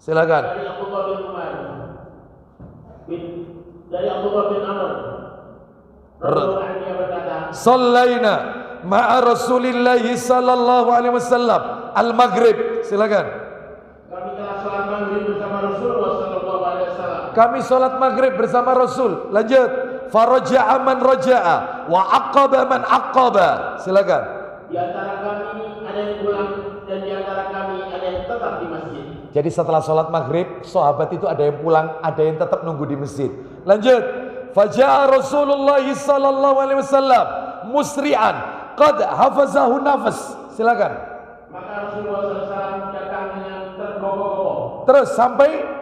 A: Silakan.
D: Dari Abdullah bin Amr radhiyallahu anhu berkata,
A: Sallaina ma'a Rasulillah sallallahu alaihi wasallam al-maghrib. Silakan.
D: kami telah salat maghrib bersama Rasulullah sallallahu alaihi wasallam.
A: Kami salat maghrib bersama Rasul. Lanjut. Faraja'a man raja'a wa aqaba man aqaba. Silakan.
D: Di antara kami ada yang pulang dan di antara kami ada yang tetap di masjid.
A: Jadi setelah sholat maghrib, sahabat itu ada yang pulang, ada yang tetap nunggu di masjid. Lanjut. Faja'a Rasulullah sallallahu alaihi wasallam musri'an qad hafazahu nafas. Silakan.
D: Maka Rasulullah SAW datang dengan tergopoh-gopoh.
A: Terus sampai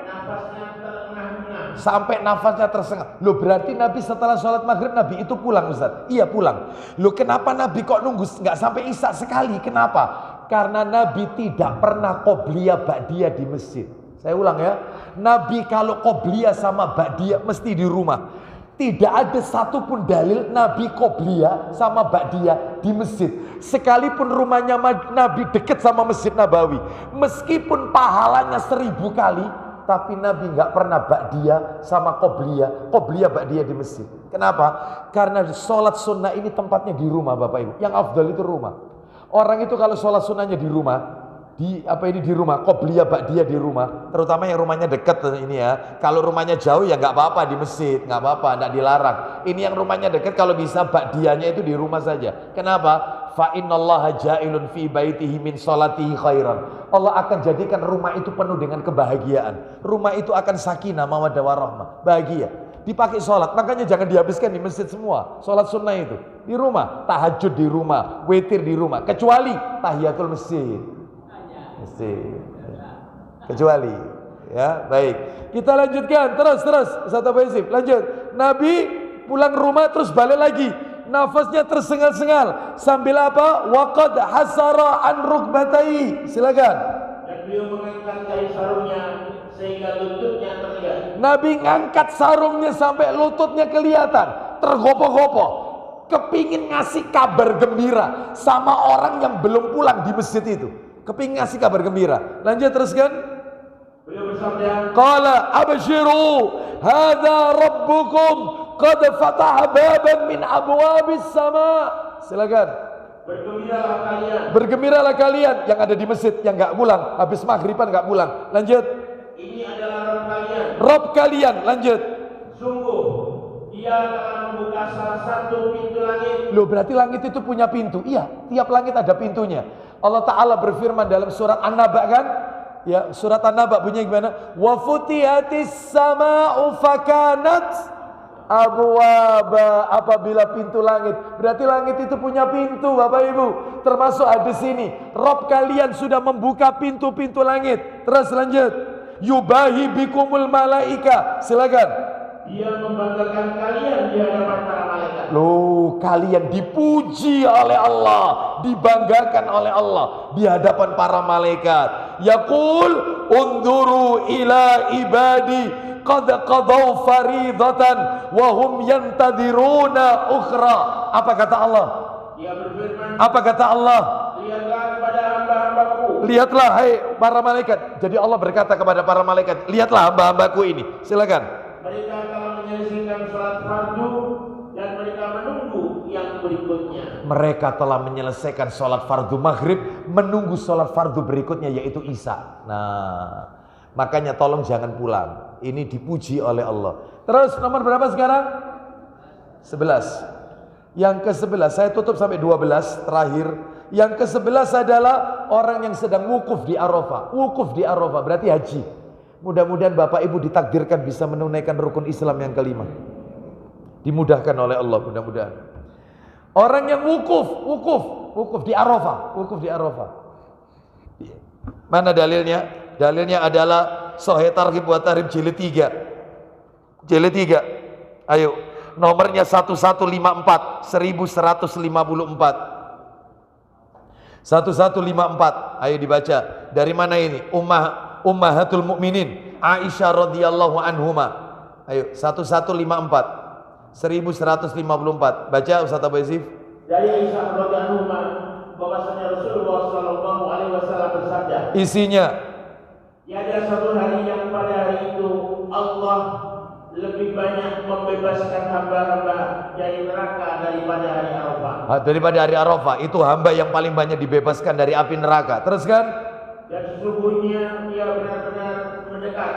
D: nafasnya
A: tersengah. Loh, berarti Nabi setelah sholat maghrib Nabi itu pulang, Ustaz? Iya, pulang. Loh, kenapa Nabi kok nunggu nggak sampai isya sekali? Kenapa? Karena Nabi tidak pernah qobliyah ba'diyah di masjid. Saya ulang ya. Nabi kalau qobliyah sama ba'diyah mesti di rumah. Tidak ada satupun dalil Nabi qobliyah sama ba'diyah di masjid. Sekalipun rumahnya Nabi dekat sama Masjid Nabawi, meskipun pahalanya 1000 kali, tapi Nabi nggak pernah ba'diyah sama qobliyah ba'diyah di masjid. Kenapa? Karena sholat sunnah ini tempatnya di rumah, Bapak Ibu. Yang afdal itu rumah. Orang itu kalau sholat sunnahnya di rumah, di rumah, qobliyah ba'diyah di rumah, terutama yang rumahnya dekat ini ya. Kalau rumahnya jauh ya nggak apa-apa di masjid, nggak apa-apa, nggak dilarang. Ini yang rumahnya dekat, kalau bisa ba'diyahnya itu di rumah saja. Kenapa? Fa innallaha ja'ilun fi baitihi min sholatihi khairan. Allah akan jadikan rumah itu penuh dengan kebahagiaan. Rumah itu akan sakinah, mawaddah warahmah, bahagia. Dipakai sholat, makanya jangan dihabiskan di masjid semua. Sholat sunnah itu di rumah, tahajud di rumah, witir di rumah, kecuali tahiyatul masjid. Kecuali, ya baik. Kita lanjutkan terus Ustaz Abu Yazid, lanjut. Nabi pulang rumah terus balik lagi, nafasnya tersengal-sengal sambil apa? Waqad hasara an rukbatai. Silakan.
D: Dan beliau mengangkat tali sarungnya sehingga lututnya terlihat.
A: Nabi ngangkat sarungnya sampai lututnya kelihatan, tergopoh-gopoh. Kepingin ngasih kabar gembira sama orang yang belum pulang di masjid itu. Kepingin ngasih kabar gembira. Lanjut teruskan.
D: Beliau bersabda,
A: Qala abshiru hadza rabbukum qad fataha baban min abwabis sama. Silakan. Bergembiralah kalian yang ada di masjid, yang enggak pulang, habis maghriban enggak pulang. Lanjut.
D: ini adalah Rabb kalian.
A: Rabb kalian, lanjut.
D: Sungguh Dia telah membuka salah satu pintu langit.
A: Loh, berarti langit itu punya pintu. Iya, tiap langit ada pintunya. Allah Ta'ala berfirman dalam surat An-Naba kan? Ya, surat An-Naba bunyinya gimana? Wa futihatis sama'u fakanat abwaba, apabila pintu langit. Berarti langit itu punya pintu, Bapak Ibu. Termasuk hadis ini, Rob kalian sudah membuka pintu-pintu langit. Terus lanjut. Yubahi bikumul malaika. Silakan.
D: Dia membanggakan kalian di hadapan para malaikat.
A: Loh, kalian dipuji oleh Allah, dibanggakan oleh Allah di hadapan para malaikat. Yaqul unduru ila ibadi qad qadaw faridatan wa hum yantadiruna ukhra. Apa kata Allah?
D: Dia berfirman,
A: Apa kata Allah?
D: lihatlah kepada hamba-hambaku.
A: Lihatlah hai para malaikat. Jadi Allah berkata kepada para malaikat, lihatlah hamba-hambaku ini. Silakan.
D: Mereka telah menyelesaikan sholat fardu dan mereka menunggu yang berikutnya.
A: Mereka telah menyelesaikan sholat fardu maghrib, menunggu sholat fardu berikutnya yaitu Isya. Nah, makanya tolong jangan pulang. Ini dipuji oleh Allah. Terus nomor berapa sekarang? 11. Yang ke-11, saya tutup sampai 12 terakhir. Yang ke-11 adalah orang yang sedang wukuf di Arafah. Wukuf di Arafah berarti haji. Mudah-mudahan Bapak Ibu ditakdirkan bisa menunaikan rukun Islam yang kelima. Dimudahkan oleh Allah, mudah-mudahan. Orang yang wukuf di Arafah, wukuf di Arafah. Mana dalilnya? Dalilnya adalah Sahih Targhib wa Tarhib jilid 3. Jilid 3. Ayo, nomornya 1154, 1154. 1154. Ayo dibaca. Dari mana ini? Ummahatul Mukminin Aisyah radhiyallahu anhuma. Ayo 1154 1154. Baca Ustaz Abu Yazif.
D: Dari Aisyah radhiyallahu anha bahwasanya Rasulullah sallallahu alaihi wasallam bersabda,
A: Isinya,
D: tiada satu hari yang pada hari itu Allah lebih banyak membebaskan hamba-hamba dari neraka daripada hari Arafah.
A: daripada hari Arafah. Itu hamba yang paling banyak dibebaskan dari api neraka. Teruskan.
D: Dan sesungguhnya dia benar-benar mendekat,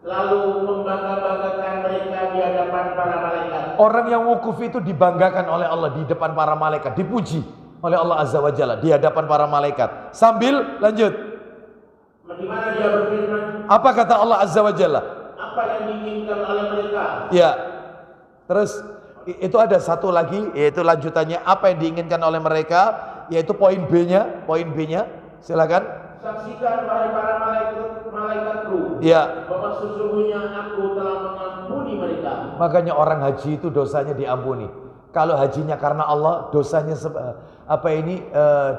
D: lalu membangga-banggakan mereka di hadapan para malaikat.
A: Orang yang wukuf itu dibanggakan oleh Allah di depan para malaikat, dipuji oleh Allah Azza wa Jalla di hadapan para malaikat. Sambil lanjut.
D: Di mana dia berfirman,
A: Apa kata Allah Azza wa Jalla?
D: apa yang diinginkan oleh mereka?
A: Ya. Terus itu ada satu lagi, yaitu lanjutannya apa yang diinginkan oleh mereka, yaitu poin B-nya, silakan.
D: Saksikan wahai para malaikatku,
A: Ya.
D: bahwa sesungguhnya aku telah mengampuni mereka.
A: Makanya orang haji itu dosanya diampuni. Kalau hajinya karena Allah, dosanya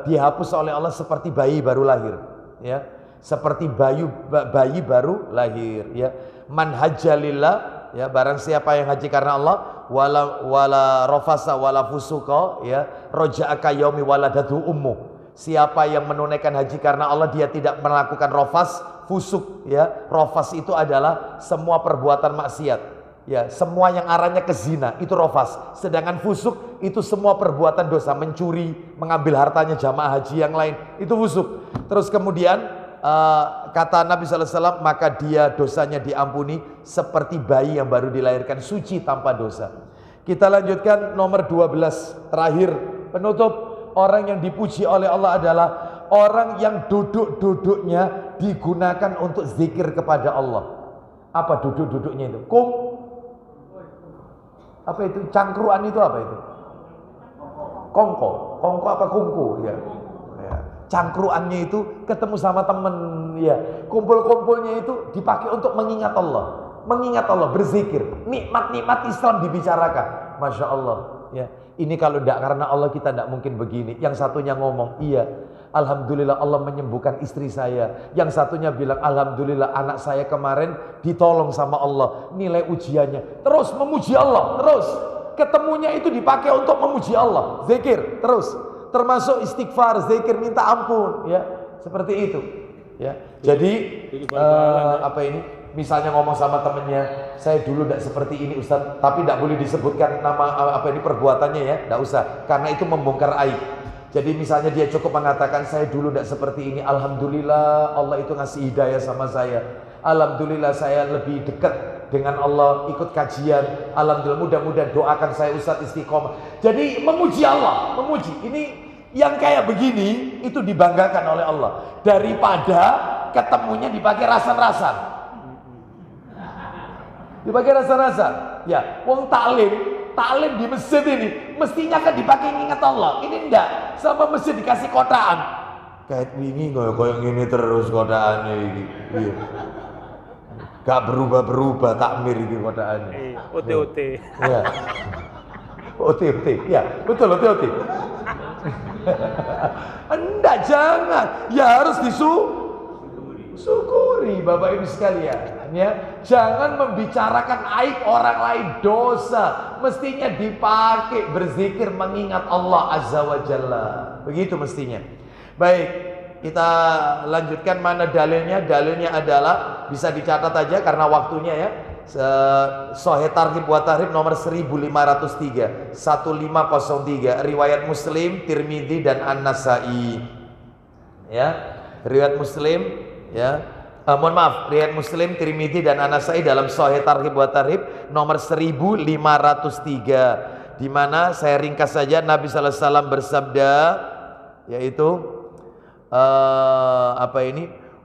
A: dihapus oleh Allah seperti bayi baru lahir, ya. Seperti bayi baru lahir, ya. Man hajjalillah, ya, barang siapa yang haji karena Allah, wala rafasa wala fusuqa, ya, raja'aka yaumi waladatu ummu. Siapa yang menunaikan haji karena Allah, dia tidak melakukan rafas, fusuk, ya. Rafas itu adalah semua perbuatan maksiat, ya, semua yang arahnya ke zina itu rafas. Sedangkan fusuk itu semua perbuatan dosa, mencuri, mengambil hartanya jamaah haji yang lain, itu fusuk. Terus kemudian kata Nabi SAW, maka dia dosanya diampuni seperti bayi yang baru dilahirkan, suci tanpa dosa. Kita lanjutkan nomor 12 terakhir, penutup. Orang yang dipuji oleh Allah adalah orang yang duduk-duduknya digunakan untuk zikir kepada Allah. Apa duduk-duduknya itu? Apa itu? Cangkruan itu apa itu? Kongko apa kungku, ya. Cangkruannya itu ketemu sama temen, ya. Kumpul-kumpulnya itu dipakai untuk mengingat Allah, berzikir. Nikmat-nikmat Islam dibicarakan. Masya Allah, ya. Ini kalau tidak karena Allah kita tidak mungkin begini. Yang satunya ngomong, iya, alhamdulillah Allah menyembuhkan istri saya. Yang satunya bilang, alhamdulillah anak saya kemarin ditolong sama Allah. Nilai ujiannya, terus memuji Allah, terus ketemunya itu dipakai untuk memuji Allah, zikir terus, termasuk istighfar, zikir, minta ampun, ya, seperti itu, ya. Jadi apa ini? Misalnya ngomong sama temennya, saya dulu tidak seperti ini Ustaz, tapi tidak boleh disebutkan nama perbuatannya, ya, tidak usah, karena itu membongkar aib. Jadi misalnya dia cukup mengatakan, saya dulu tidak seperti ini, alhamdulillah Allah itu ngasih hidayah sama saya, alhamdulillah saya lebih dekat dengan Allah, ikut kajian, alhamdulillah, mudah-mudahan doakan saya Ustaz istiqomah. Jadi memuji Allah, memuji. Ini yang kayak begini itu dibanggakan oleh Allah daripada ketemunya dipakai rasan-rasan. Dipakai rasa-rasa, Ya, wong taklim di masjid ini mestinya kan dipakai ingat Allah. Ini enggak, sama masjid dikasih kotaan. Kayak wingi koyo ngene terus kotaane iki. Iya. Gak berubah-berubah takmir iki kotaane.
C: OT.
A: Iya. OT. Ya, betul OT. Enggak, jangan. Ya harus disyukuri Bapak Ibu sekalian, ya. Jangan membicarakan aib orang lain, dosa. Mestinya dipakai berzikir mengingat Allah Azza wa Jalla. Begitu mestinya. Baik, kita lanjutkan mana dalilnya. Dalilnya adalah bisa dicatat aja karena waktunya ya. Sahih Targhib wa Tarhib nomor 1503 riwayat Muslim, Tirmidzi dan An-Nasa'i. Ya, riwayat Muslim ya. Riwayat Muslim, Tirmidzi dan An-Nasa'i dalam Sahih Targhib wa Tarhib nomor 1503, di mana saya ringkas saja Nabi sallallahu alaihi wasallam bersabda, yaitu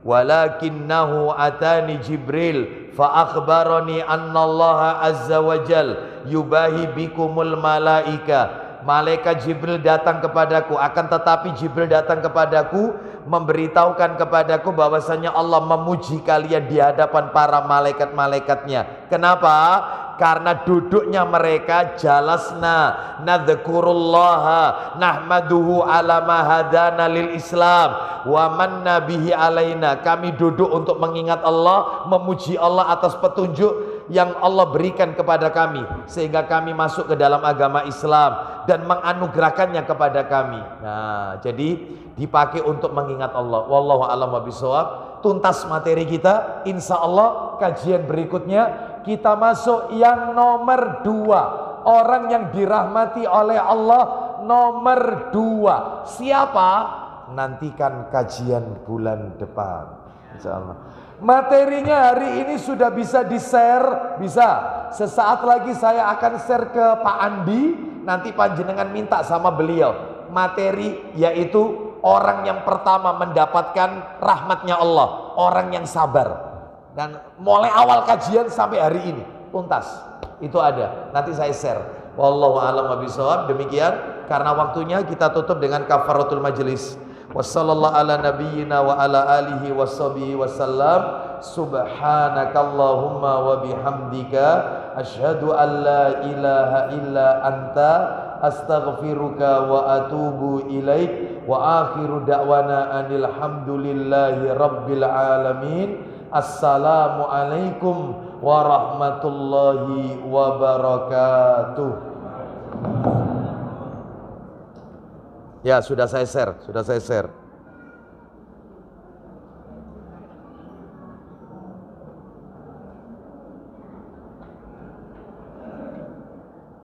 A: walakinnahu atani Jibril fa akhbarani annallaha azza wa jal yubahi bikumul malaika. Malaikat Jibril datang kepadaku, akan tetapi Jibril datang kepadaku memberitahukan kepadaku bahwasanya Allah memuji kalian di hadapan para malaikat-malaikatnya. Kenapa? Karena duduknya mereka jalasna nadzkurullaha nahmaduhu ala ma hadana lil Islam wa manna bihi alaina. Kami duduk untuk mengingat Allah, memuji Allah atas petunjuk yang Allah berikan kepada kami sehingga kami masuk ke dalam agama Islam dan menganugerahkannya kepada kami. Nah, jadi dipakai untuk mengingat Allah. Wallahu a'lam bishawab. Tuntas materi kita, insya Allah kajian berikutnya kita masuk yang nomor 2, orang yang dirahmati oleh Allah nomor 2. Siapa? Nantikan kajian bulan depan, insya Allah. Materinya hari ini sudah bisa di-share, bisa. Sesaat lagi saya akan share ke Pak Andi, nanti panjenengan minta sama beliau materi, yaitu orang yang pertama mendapatkan rahmatnya Allah, orang yang sabar. Dan mulai awal kajian sampai hari ini tuntas itu ada, nanti saya share. Wallahu a'lam bishawab. Demikian, karena waktunya kita tutup dengan kafaratul majelis. Wassallallahu ala nabiyyina wa ala alihi washabihi wasallam. Subhanakallahumma wa bihamdika asyhadu an la ilaha illa anta astaghfiruka wa atubu ilaik. Wa akhiru da'wana anil hamdulillahi rabbil alamin. Assalamualaikum warahmatullahi wabarakatuh. Ya, sudah saya share.